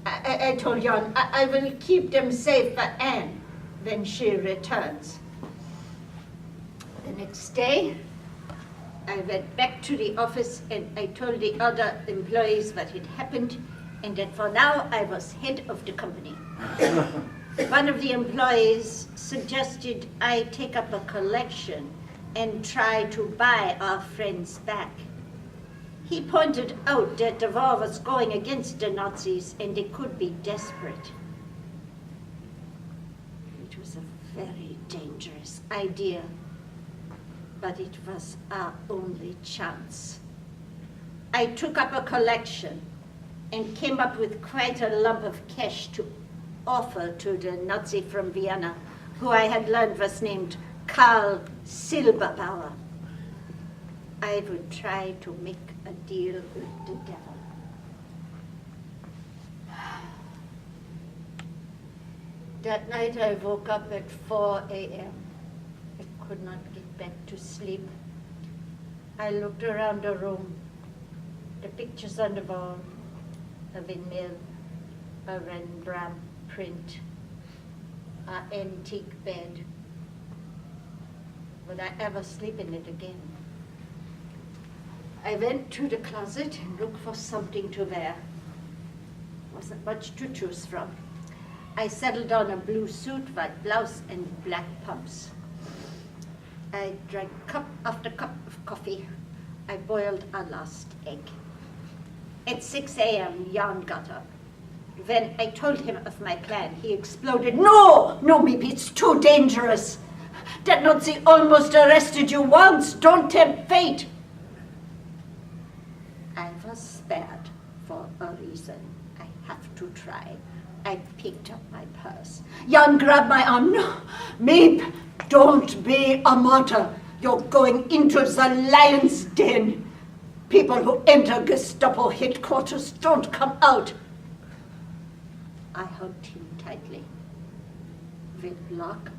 I told Jan, I will keep them safe for Anne when she returns. The next day, I went back to the office and I told the other employees what had happened and that for now I was head of the company. One of the employees suggested I take up a collection and try to buy our friends back. He pointed out that the war was going against the Nazis and they could be desperate. It was a very dangerous idea, but it was our only chance. I took up a collection and came up with quite a lump of cash to offer to the Nazi from Vienna, who I had learned was named Karl Silberbauer. I would try to make a deal with the devil. That night I woke up at 4 a.m. I could not get back to sleep. I looked around the room, the pictures on the wall, a windmill, a Rembrandt print, an antique bed. Would I ever sleep in it again? I went to the closet and looked for something to wear. Wasn't much to choose from. I settled on a blue suit, white blouse, and black pumps. I drank cup after cup of coffee. I boiled a last egg. At 6 a.m., Jan got up. When I told him of my plan, he exploded. No, Miep, it's too dangerous. That Nazi almost arrested you once. Don't tempt fate. I was spared for a reason. I have to try. I picked up my purse. Jan grabbed my arm. No, Miep, don't be a martyr. You're going into the lion's den. People who enter Gestapo headquarters don't come out. I hugged him tightly. With luck,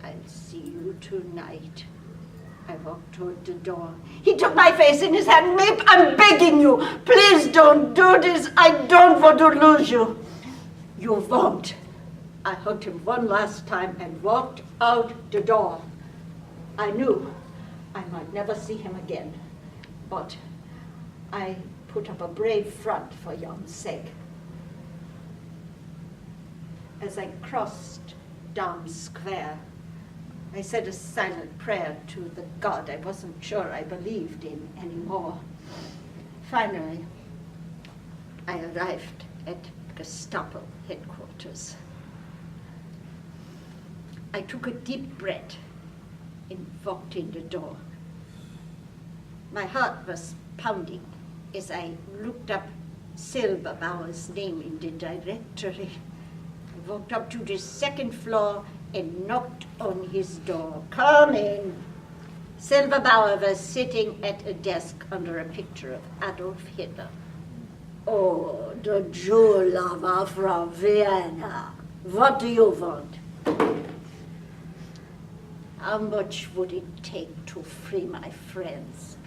I'll see you tonight. I walked toward the door. He took my face in his hand. Miep, I'm begging you. Please don't do this. I don't want to lose you. You won't. I hugged him one last time and walked out the door. I knew I might never see him again, but I put up a brave front for Jan's sake. As I crossed Dam Square, I said a silent prayer to the God I wasn't sure I believed in anymore. Finally, I arrived at Gestapo headquarters. I took a deep breath and walked in the door. My heart was pounding as I looked up Silberbauer's name in the directory. I walked up to the second floor and knocked on his door. Come in. Silberbauer was sitting at a desk under a picture of Adolf Hitler. Oh, the Jew lover from Vienna. What do you want? How much would it take to free my friends?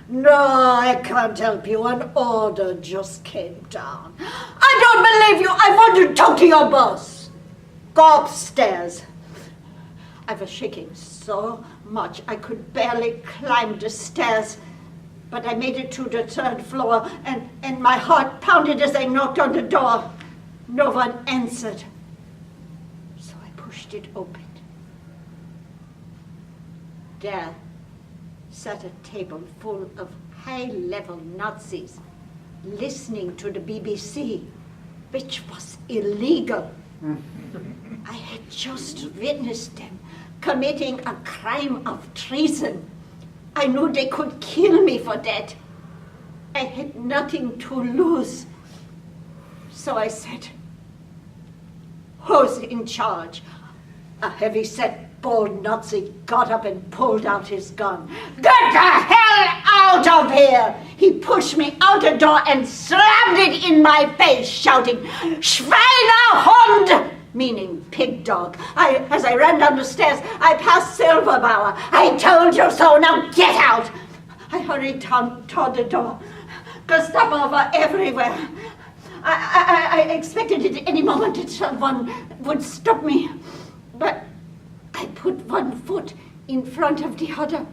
No, I can't help you. An order just came down. I don't believe you. I want to talk to your boss. Go upstairs. I was shaking so much I could barely climb the stairs, but I made it to the third floor, and my heart pounded as I knocked on the door. No one answered, so I pushed it open. There sat a table full of high-level Nazis listening to the BBC, which was illegal. I had just witnessed them committing a crime of treason. I knew they could kill me for that. I had nothing to lose. So I said, "Who's in charge?" A heavy-set, bald Nazi got up and pulled out his gun. "Get the hell out of here!" He pushed me out the door and slammed it in my face, shouting, "Schweinehund!" meaning pig dog. As I ran down the stairs, I passed Silberbauer. "I told you so, now get out!" I hurried down toward the door. Gestapo were everywhere. I expected at any moment that someone would stop me, but I put one foot in front of the other,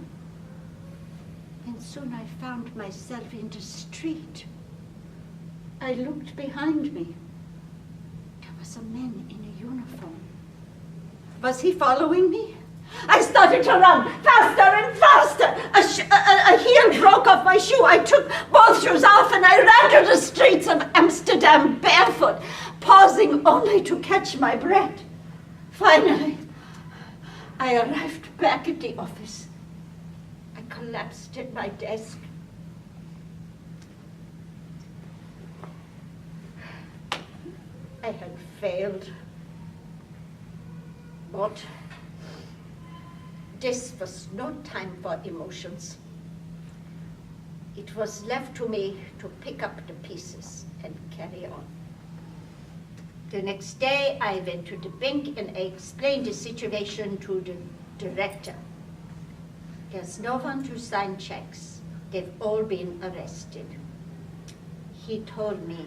and soon I found myself in the street. I looked behind me. was a man in a uniform. Was he following me? I started to run faster and faster. A heel broke off my shoe. I took both shoes off and I ran to the streets of Amsterdam barefoot, pausing only to catch my breath. Finally, I arrived back at the office. I collapsed at my desk. I had failed. But this was no time for emotions. It was left to me to pick up the pieces and carry on. The next day, I went to the bank and I explained the situation to the director. There's no one to sign checks. They've all been arrested. He told me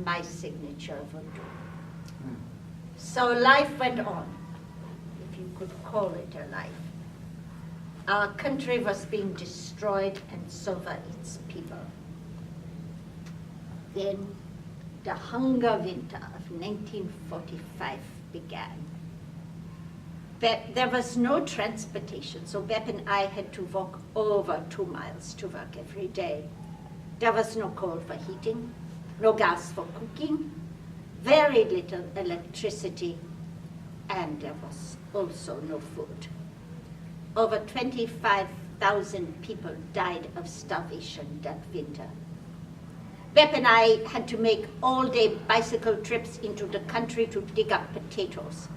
my signature would do. So life went on, if you could call it a life. Our country was being destroyed, and so were its people. Then the hunger winter of 1945 began. There was no transportation, so Bep and I had to walk over 2 miles to work every day. There was no coal for heating, no gas for cooking, very little electricity, and there was also no food. Over 25,000 people died of starvation that winter. Bep and I had to make all-day bicycle trips into the country to dig up potatoes,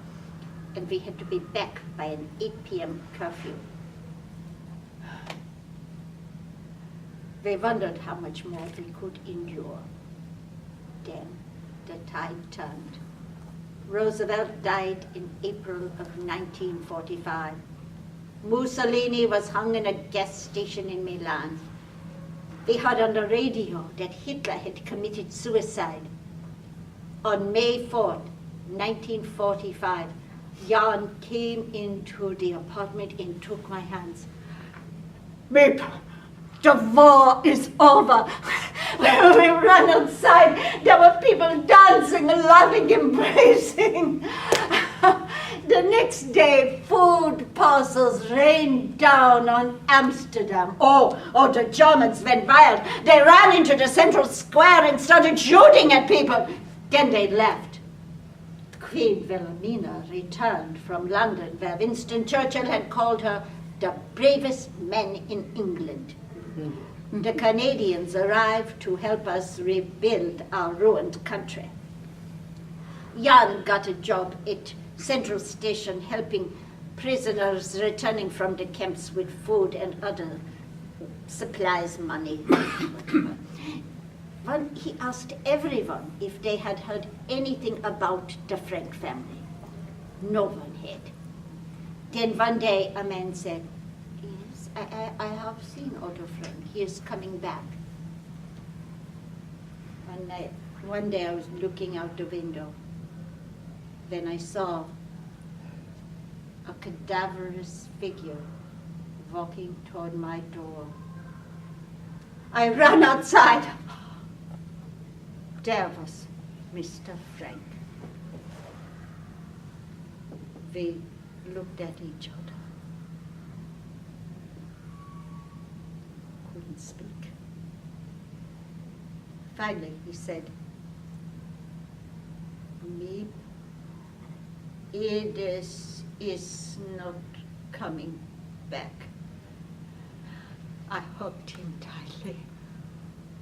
and we had to be back by an 8 p.m. curfew. We wondered how much more we could endure. Then the tide turned. Roosevelt died in April of 1945. Mussolini was hung in a gas station in Milan. We heard on the radio that Hitler had committed suicide. On May 4th, 1945, Jan came into the apartment and took my hands. Miep, the war is over. When we ran outside, there were people dancing, laughing, embracing. The next day, food parcels rained down on Amsterdam. Oh, the Germans went wild. They ran into the central square and started shooting at people. Then they left. Queen Wilhelmina returned from London, where Winston Churchill had called her the bravest man in England. The Canadians arrived to help us rebuild our ruined country. Jan got a job at Central Station helping prisoners returning from the camps with food and other supplies, money. Well, he asked everyone if they had heard anything about the Frank family. No one had. Then one day a man said, "Yes, I have seen Otto Frank. He is coming back." One day I was looking out the window. Then I saw a cadaverous figure walking toward my door. I ran outside. There was Mr. Frank. We looked at each other. Couldn't speak. Finally, he said, "Miep, Edith is not coming back." I hugged him tightly.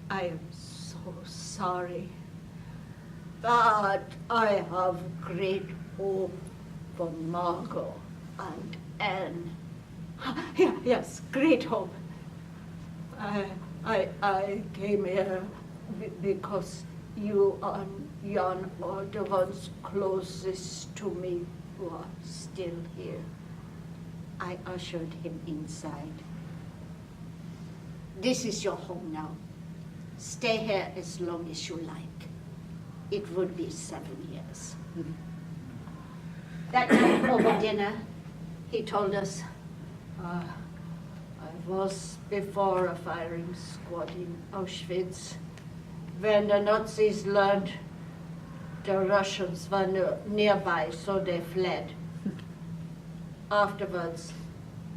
"I am so sorry, but I have great hope for Margot and Anne." Yes, great hope. I came here because you and Jan are the ones closest to me who are still here. I ushered him inside. "This is your home now. Stay here as long as you like. It would be 7 years. That night over dinner, he told us, "I was before a firing squad in Auschwitz. When the Nazis learned The Russians were nearby, so they fled. Afterwards,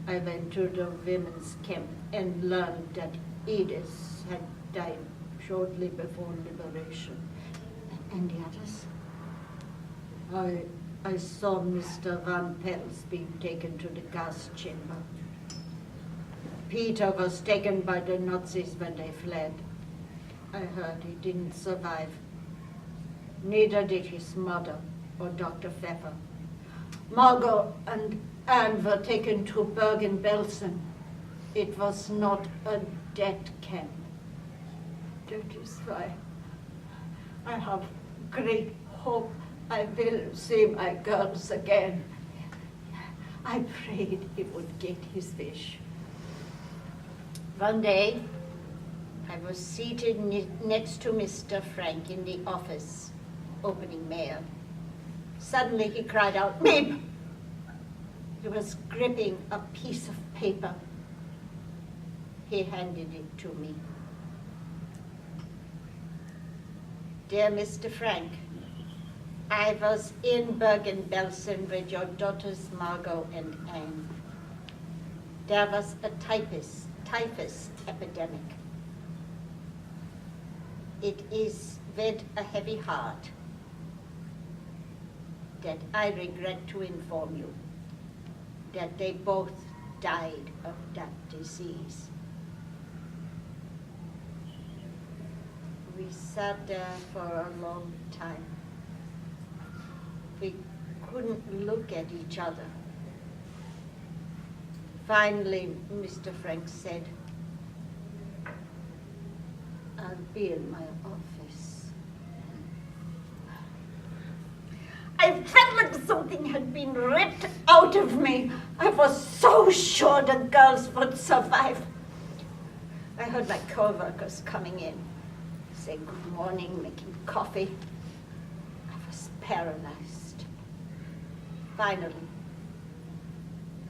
I went to the women's camp and learned that Edith had died shortly before liberation. And the others? I saw Mr. Van Pels being taken to the gas chamber. Peter was taken by the Nazis when they fled. I heard he didn't survive. Neither did his mother or Dr. Pfeffer. Margot and Anne were taken to Bergen-Belsen. It was not a death camp. That is why I have great hope I will see my girls again. I prayed he would get his wish. One day, I was seated next to Mr. Frank in the office, opening mail. Suddenly he cried out, "Miep!" He was gripping a piece of paper. He handed it to me. Dear Mr. Frank, I was in Bergen-Belsen with your daughters Margot and Anne. There was a typhus epidemic. It is with a heavy heart that I regret to inform you that they both died of that disease. We sat there for a long time. We couldn't look at each other. Finally, Mr. Frank said, "I'll be in my office." I felt like something had been ripped out of me. I was so sure the girls would survive. I heard my co-workers coming in, say good morning, making coffee. I was paralyzed. Finally,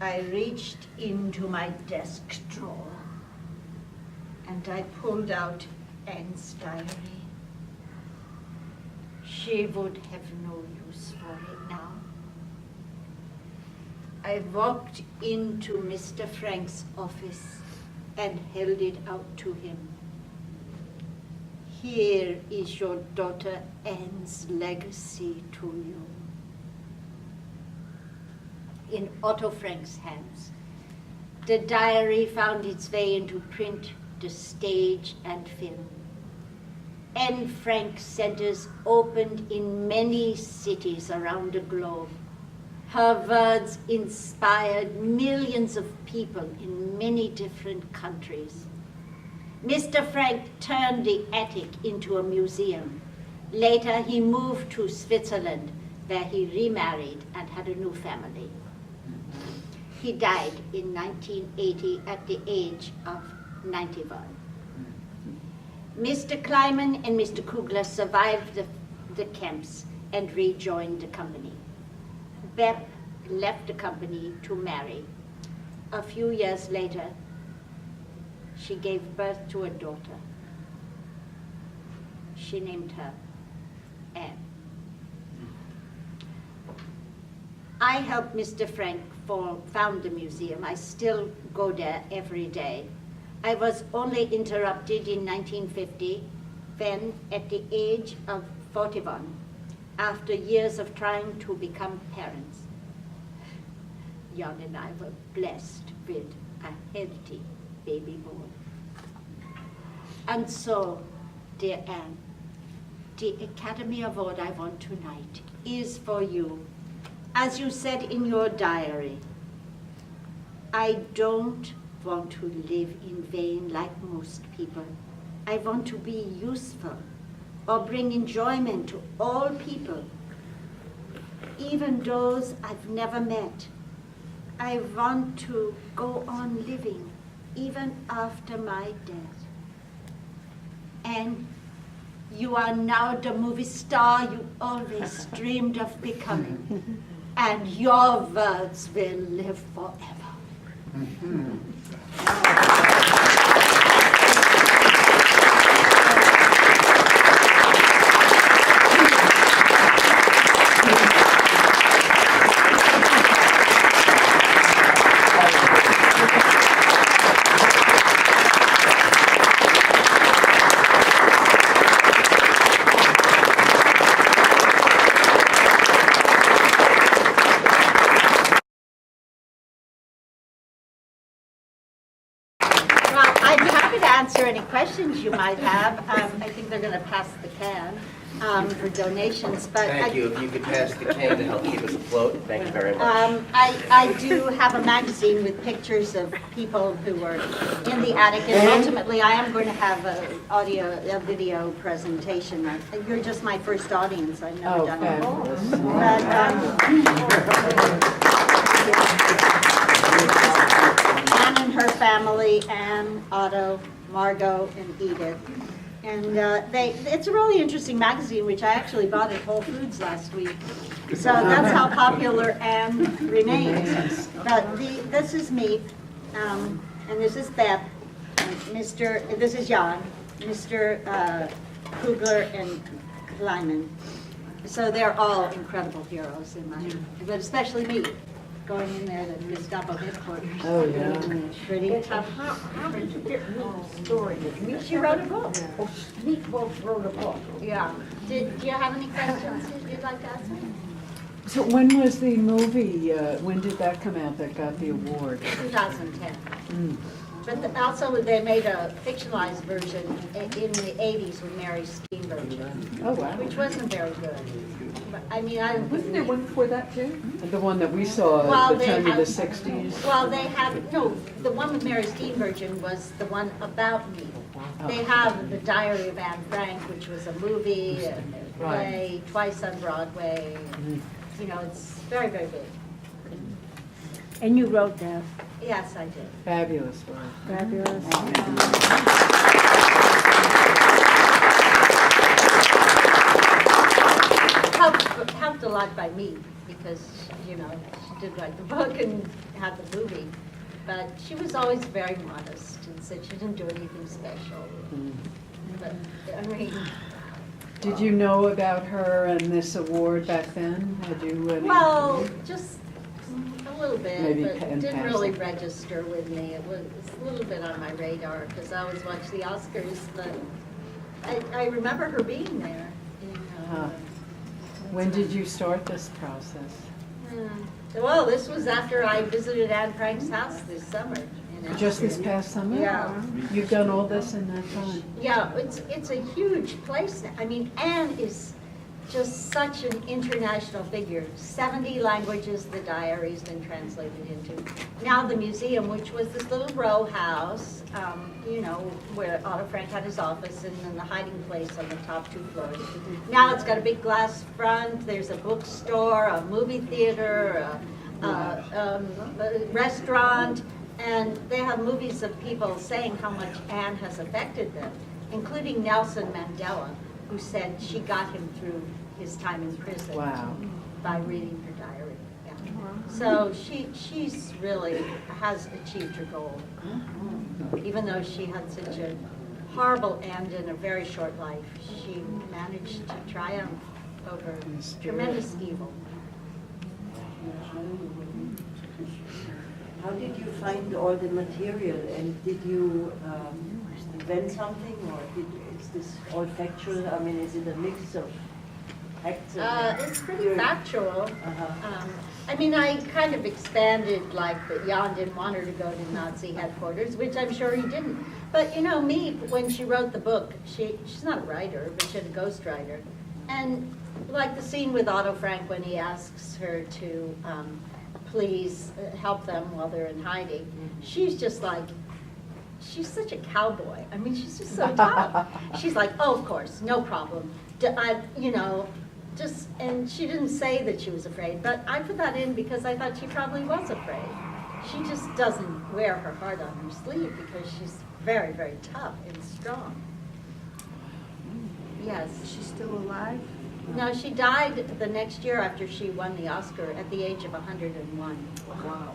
I reached into my desk drawer and I pulled out Anne's diary. She would have no use for it now. I walked into Mr. Frank's office and held it out to him. Here is your daughter Anne's legacy to you. In Otto Frank's hands, the diary found its way into print, the stage, and film. Anne Frank centers opened in many cities around the globe. Her words inspired millions of people in many different countries. Mr. Frank turned the attic into a museum. Later, he moved to Switzerland, where he remarried and had a new family. He died in 1980 at the age of 91. Mr. Kleiman and Mr. Kugler survived the camps and rejoined the company. Beth left the company to marry. A few years later, she gave birth to a daughter. She named her Anne. I helped Mr. Frank found the museum. I still go there every day. I was only interrupted in 1950 when, at the age of 41, after years of trying to become parents, Jan and I were blessed with a healthy baby boy. And so, dear Anne, the Academy Award I won tonight is for you. As you said in your diary, I don't want to live in vain like most people. I want to be useful or bring enjoyment to all people, even those I've never met. I want to go on living even after my death. And you are now the movie star you always dreamed of becoming. And your words will live forever. any questions you might have. I think they're going to pass the can for donations. But Thank you. If you could pass the can to help keep us afloat, thank you very much. I do have a magazine with pictures of people who were in the attic, and ultimately I am going to have a video presentation. You're just my first audience. I've never done it. But, Anne and her family, Anne, Otto, Margot, and Edith. And it's a really interesting magazine, which I actually bought at Whole Foods last week. So that's how popular Anne remains. But this is Miep, and this is Bep, this is Jan, Mr. Kugler, and Kleiman. So they're all incredible heroes in my, but especially Miep, going in there to Gestapo headquarters. Oh, yeah. Pretty tough. How did you get Miep's story? She wrote a book. Oh, Miep both wrote a book. Yeah. Do you have any questions you'd like to ask me? So when was the movie, when did that come out that got the award? 2010. Mm. But also they made a fictionalized version in the 80s with Mary Steenburgen, Oh, wow. which wasn't very good. But, I mean, I Wasn't there one before that too? The one that we saw, Well, the they turn of the have- 60s? Well, they have, no, the one with Mary Steenburgen was the one about me. They have The Diary of Anne Frank, which was a movie, and a play, twice on Broadway. You know, it's very, very big. And you wrote that. Yes, I did. Fabulous work. Fabulous. Helped a lot by me because, you know, she did write the book and had the movie. But she was always very modest and said she didn't do anything special. But, I mean, Did you know about her and this award back then? Had you any? well, just a little bit, Maybe but in it didn't really passing. register with me. It was a little bit on my radar because I always watch the Oscars, but I remember her being there. You know. Huh. When did you start this process? Well, this was after I visited Anne Frank's house this summer. Just this past summer? Yeah. You've done all this in that time? Yeah, it's a huge place now. I mean, Anne is just such an international figure. 70 languages the diary's been translated into. Now the museum, which was this little row house, you know, where Otto Frank had his office and then the hiding place on the top 2 floors. Now it's got a big glass front, there's a bookstore, a movie theater, a restaurant, and they have movies of people saying how much Anne has affected them, including Nelson Mandela, who said she got him through his time in prison by reading her diary. Yeah. So she's really has achieved her goal, even though she had such a horrible end in a very short life. She managed to triumph over tremendous evil. How did you find all the material, and did you invent something, or is this all factual? I mean, is it a mix of facts? It's pretty factual. I mean, I kind of expanded, like, that Jan didn't want her to go to Nazi headquarters, which I'm sure he didn't. But, you know, Miep, when she wrote the book, she's not a writer, but she had a ghostwriter. And, like the scene with Otto Frank when he asks her to please help them while they're in hiding, she's just like, she's such a cowboy. I mean, she's just so tough. She's like, oh, of course, no problem. You know, just, and she didn't say that she was afraid, but I put that in because I thought she probably was afraid. She just doesn't wear her heart on her sleeve because she's very, very tough and strong. Yes. Is she still alive? No, she died the next year after she won the Oscar at the age of 101. Wow.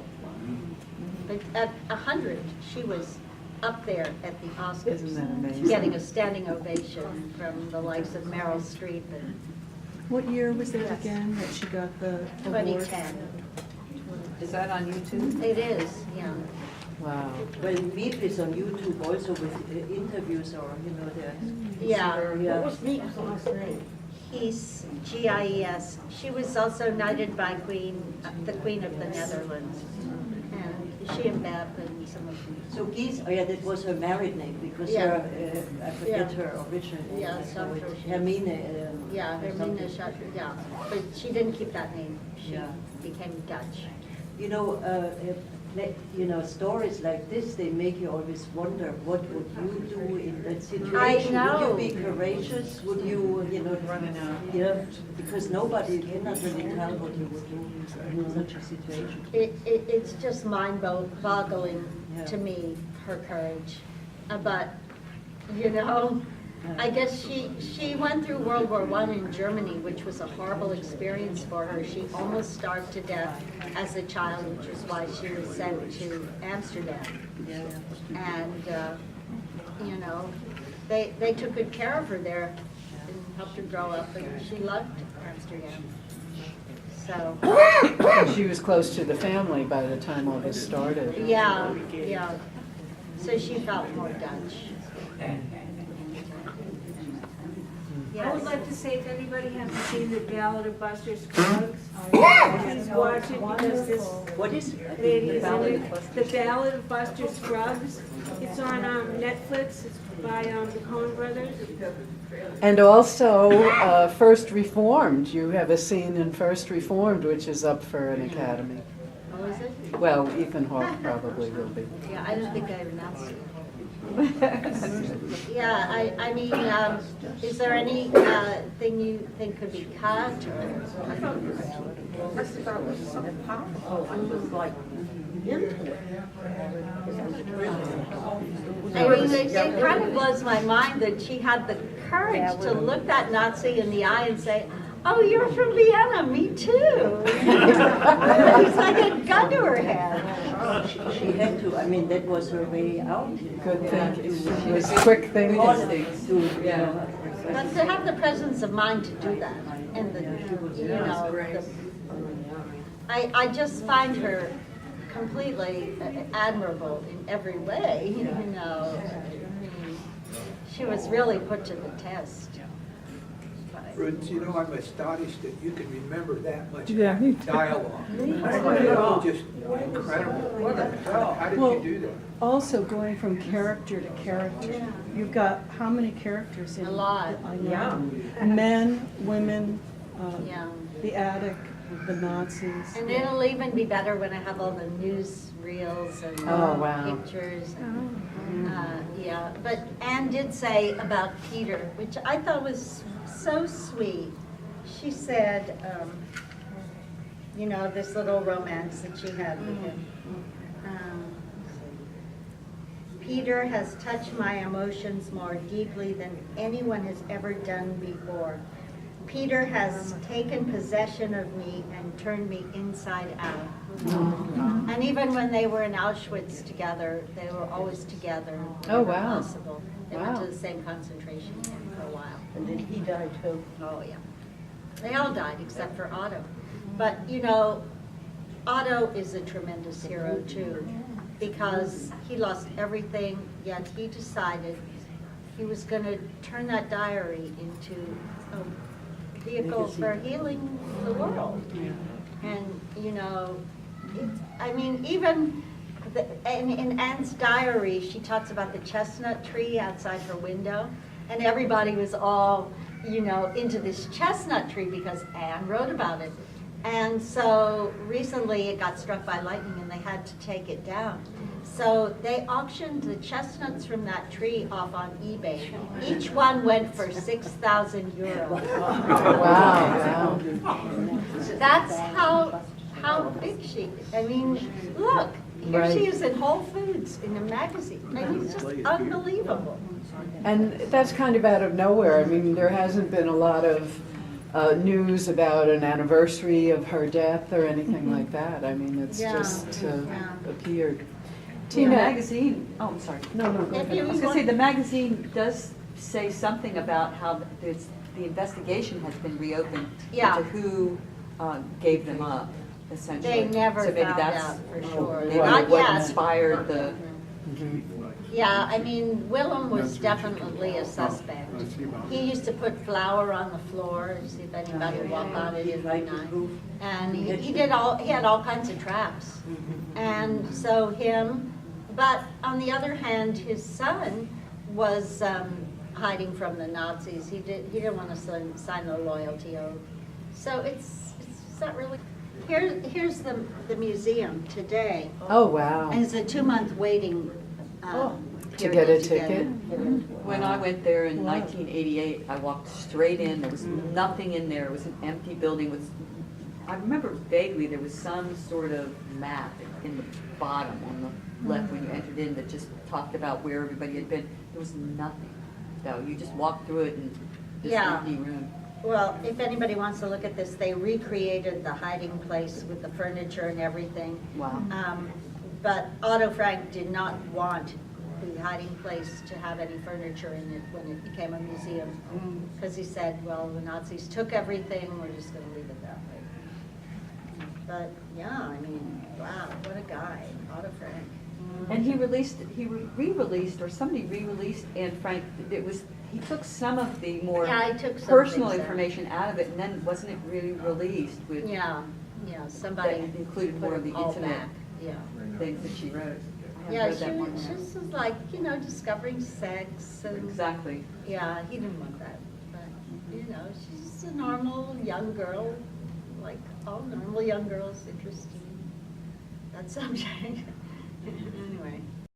But at 100, she was up there at the Oscars. Isn't that amazing? Getting a standing ovation from the likes of Meryl Streep and What year was that Yes. again that she got the award? 2010. Is that on YouTube? It is, yeah. Wow. Well, Miep is on YouTube also with interviews, or Yeah. What was Miep's last name? Gies, Gies. She was also knighted by the Queen of the Netherlands. And she and Bep and some of these. So Gies, oh yeah, that was her married name, because Yeah. her, I forget Yeah. her original name. Yeah, so some it's version. Hermine. Yeah, or Hermine something. Schachter, yeah, but she didn't keep that name. She Yeah. became Dutch. You know, stories like this, they make you always wonder, what would you do in that situation? know. Would you be courageous? Would you, running out? Yeah, because nobody cannot really tell what you would do in such a situation. It's just mind-boggling Yeah. to me, her courage. But, I guess she went through World War I in Germany, which was a horrible experience for her. She almost starved to death as a child, which is why she was sent to Amsterdam. Yeah. And, they took good care of her there and helped her grow up, and she loved Amsterdam. So, She was close to the family by the time all this started. yeah. So she felt more Dutch. I would like to say, if anybody hasn't seen the Ballad of Buster Scruggs, please watch it because this What is it? lady is in it. The Ballad of Buster Scruggs. It's on Netflix. It's by the Coen brothers. And also, First Reformed. You have a scene in First Reformed, which is up for an Academy. Oh, is it? Well, Ethan Hawke probably will be. Yeah, I don't think I announced it. Yeah, I mean, is there any thing you think could be cut or? I thought it was so powerful. I was like, I mean, it kind of blows my mind that she had the courage to look that Nazi in the eye and say, "Oh, you're from Vienna, me too." It's like a gun to her head. She had to, I mean, that was her way out. Good thing. It was quick thinking. But to have the presence of mind to do that, and I just find her completely admirable in every way. She was really put to the test. Prudence, I'm astonished that you can remember that much Yeah. dialogue. It's just incredible. How did you do that? Also going from character to character. You've got how many characters in? A lot. I know. Men, women, Yeah. the attic, the Nazis. And it'll even be better when I have all the news reels and Oh, wow. pictures. Yeah, but Anne did say about Peter, which I thought was so sweet. She said, this little romance that she had with him. Peter has touched my emotions more deeply than anyone has ever done before. Peter has taken possession of me and turned me inside out. And even when they were in Auschwitz together, they were always together. Oh, whenever wow. possible. They went Wow. to the same concentration camp for a while. And then he died too. Oh, yeah. They all died except for Otto. But, Otto is a tremendous hero too, because he lost everything, yet he decided he was going to turn that diary into a vehicle for healing the world. And, even in Anne's diary, she talks about the chestnut tree outside her window, and everybody was all, into this chestnut tree because Anne wrote about it. And so recently it got struck by lightning and they had to take it down. So they auctioned the chestnuts from that tree off on eBay. Each one went for 6,000 euros. Wow. So that's how big she is. I mean, look, here Right. she is in Whole Foods in a magazine. I mean, it's just unbelievable. And that's kind of out of nowhere. I mean, there hasn't been a lot of news about an anniversary of her death or anything like that. I mean, it's Yeah. just Yeah. The appeared. Tina, magazine, I'm sorry. no, go If ahead. you I was going to say, the magazine does say something about how the investigation has been reopened Yeah. into who gave them up, essentially. They never So maybe found that's out for sure. maybe Not what yet. inspired the. Yeah, I mean, Willem was definitely a suspect. He used to put flour on the floor and see if anybody would walk on it in the night. And he had all kinds of traps. And so him, But on the other hand, his son was hiding from the Nazis. He didn't want to sign a loyalty oath. So it's not really. Here's the museum today. Oh, wow. And it's a 2-month waiting To period get a to ticket? When I went there in 1988, I walked straight in, there was nothing in there, it was an empty building with, I remember vaguely, there was some sort of map in the bottom on the left when you entered in that just talked about where everybody had been. There was nothing, though, you just walked through it and this Yeah. empty room. Well, if anybody wants to look at this, they recreated the hiding place with the furniture and everything. Wow. But Otto Frank did not want the hiding place to have any furniture in it when it became a museum. Because he said, well, the Nazis took everything, we're just going to leave it that way. But yeah, I mean, wow, what a guy, Otto Frank. And he re-released, or somebody re-released Anne Frank, he took some of the more Yeah, he took some personal things out. information out of it, and then wasn't it really released with Yeah, somebody that included more put of the it all intimate back. Yeah. things that she wrote? I Yeah, haven't read that one she yet. was like, discovering sex and. Exactly. Yeah, he didn't want that, but, she's a normal young girl, like all normal young girls, interesting, that subject. Anyway.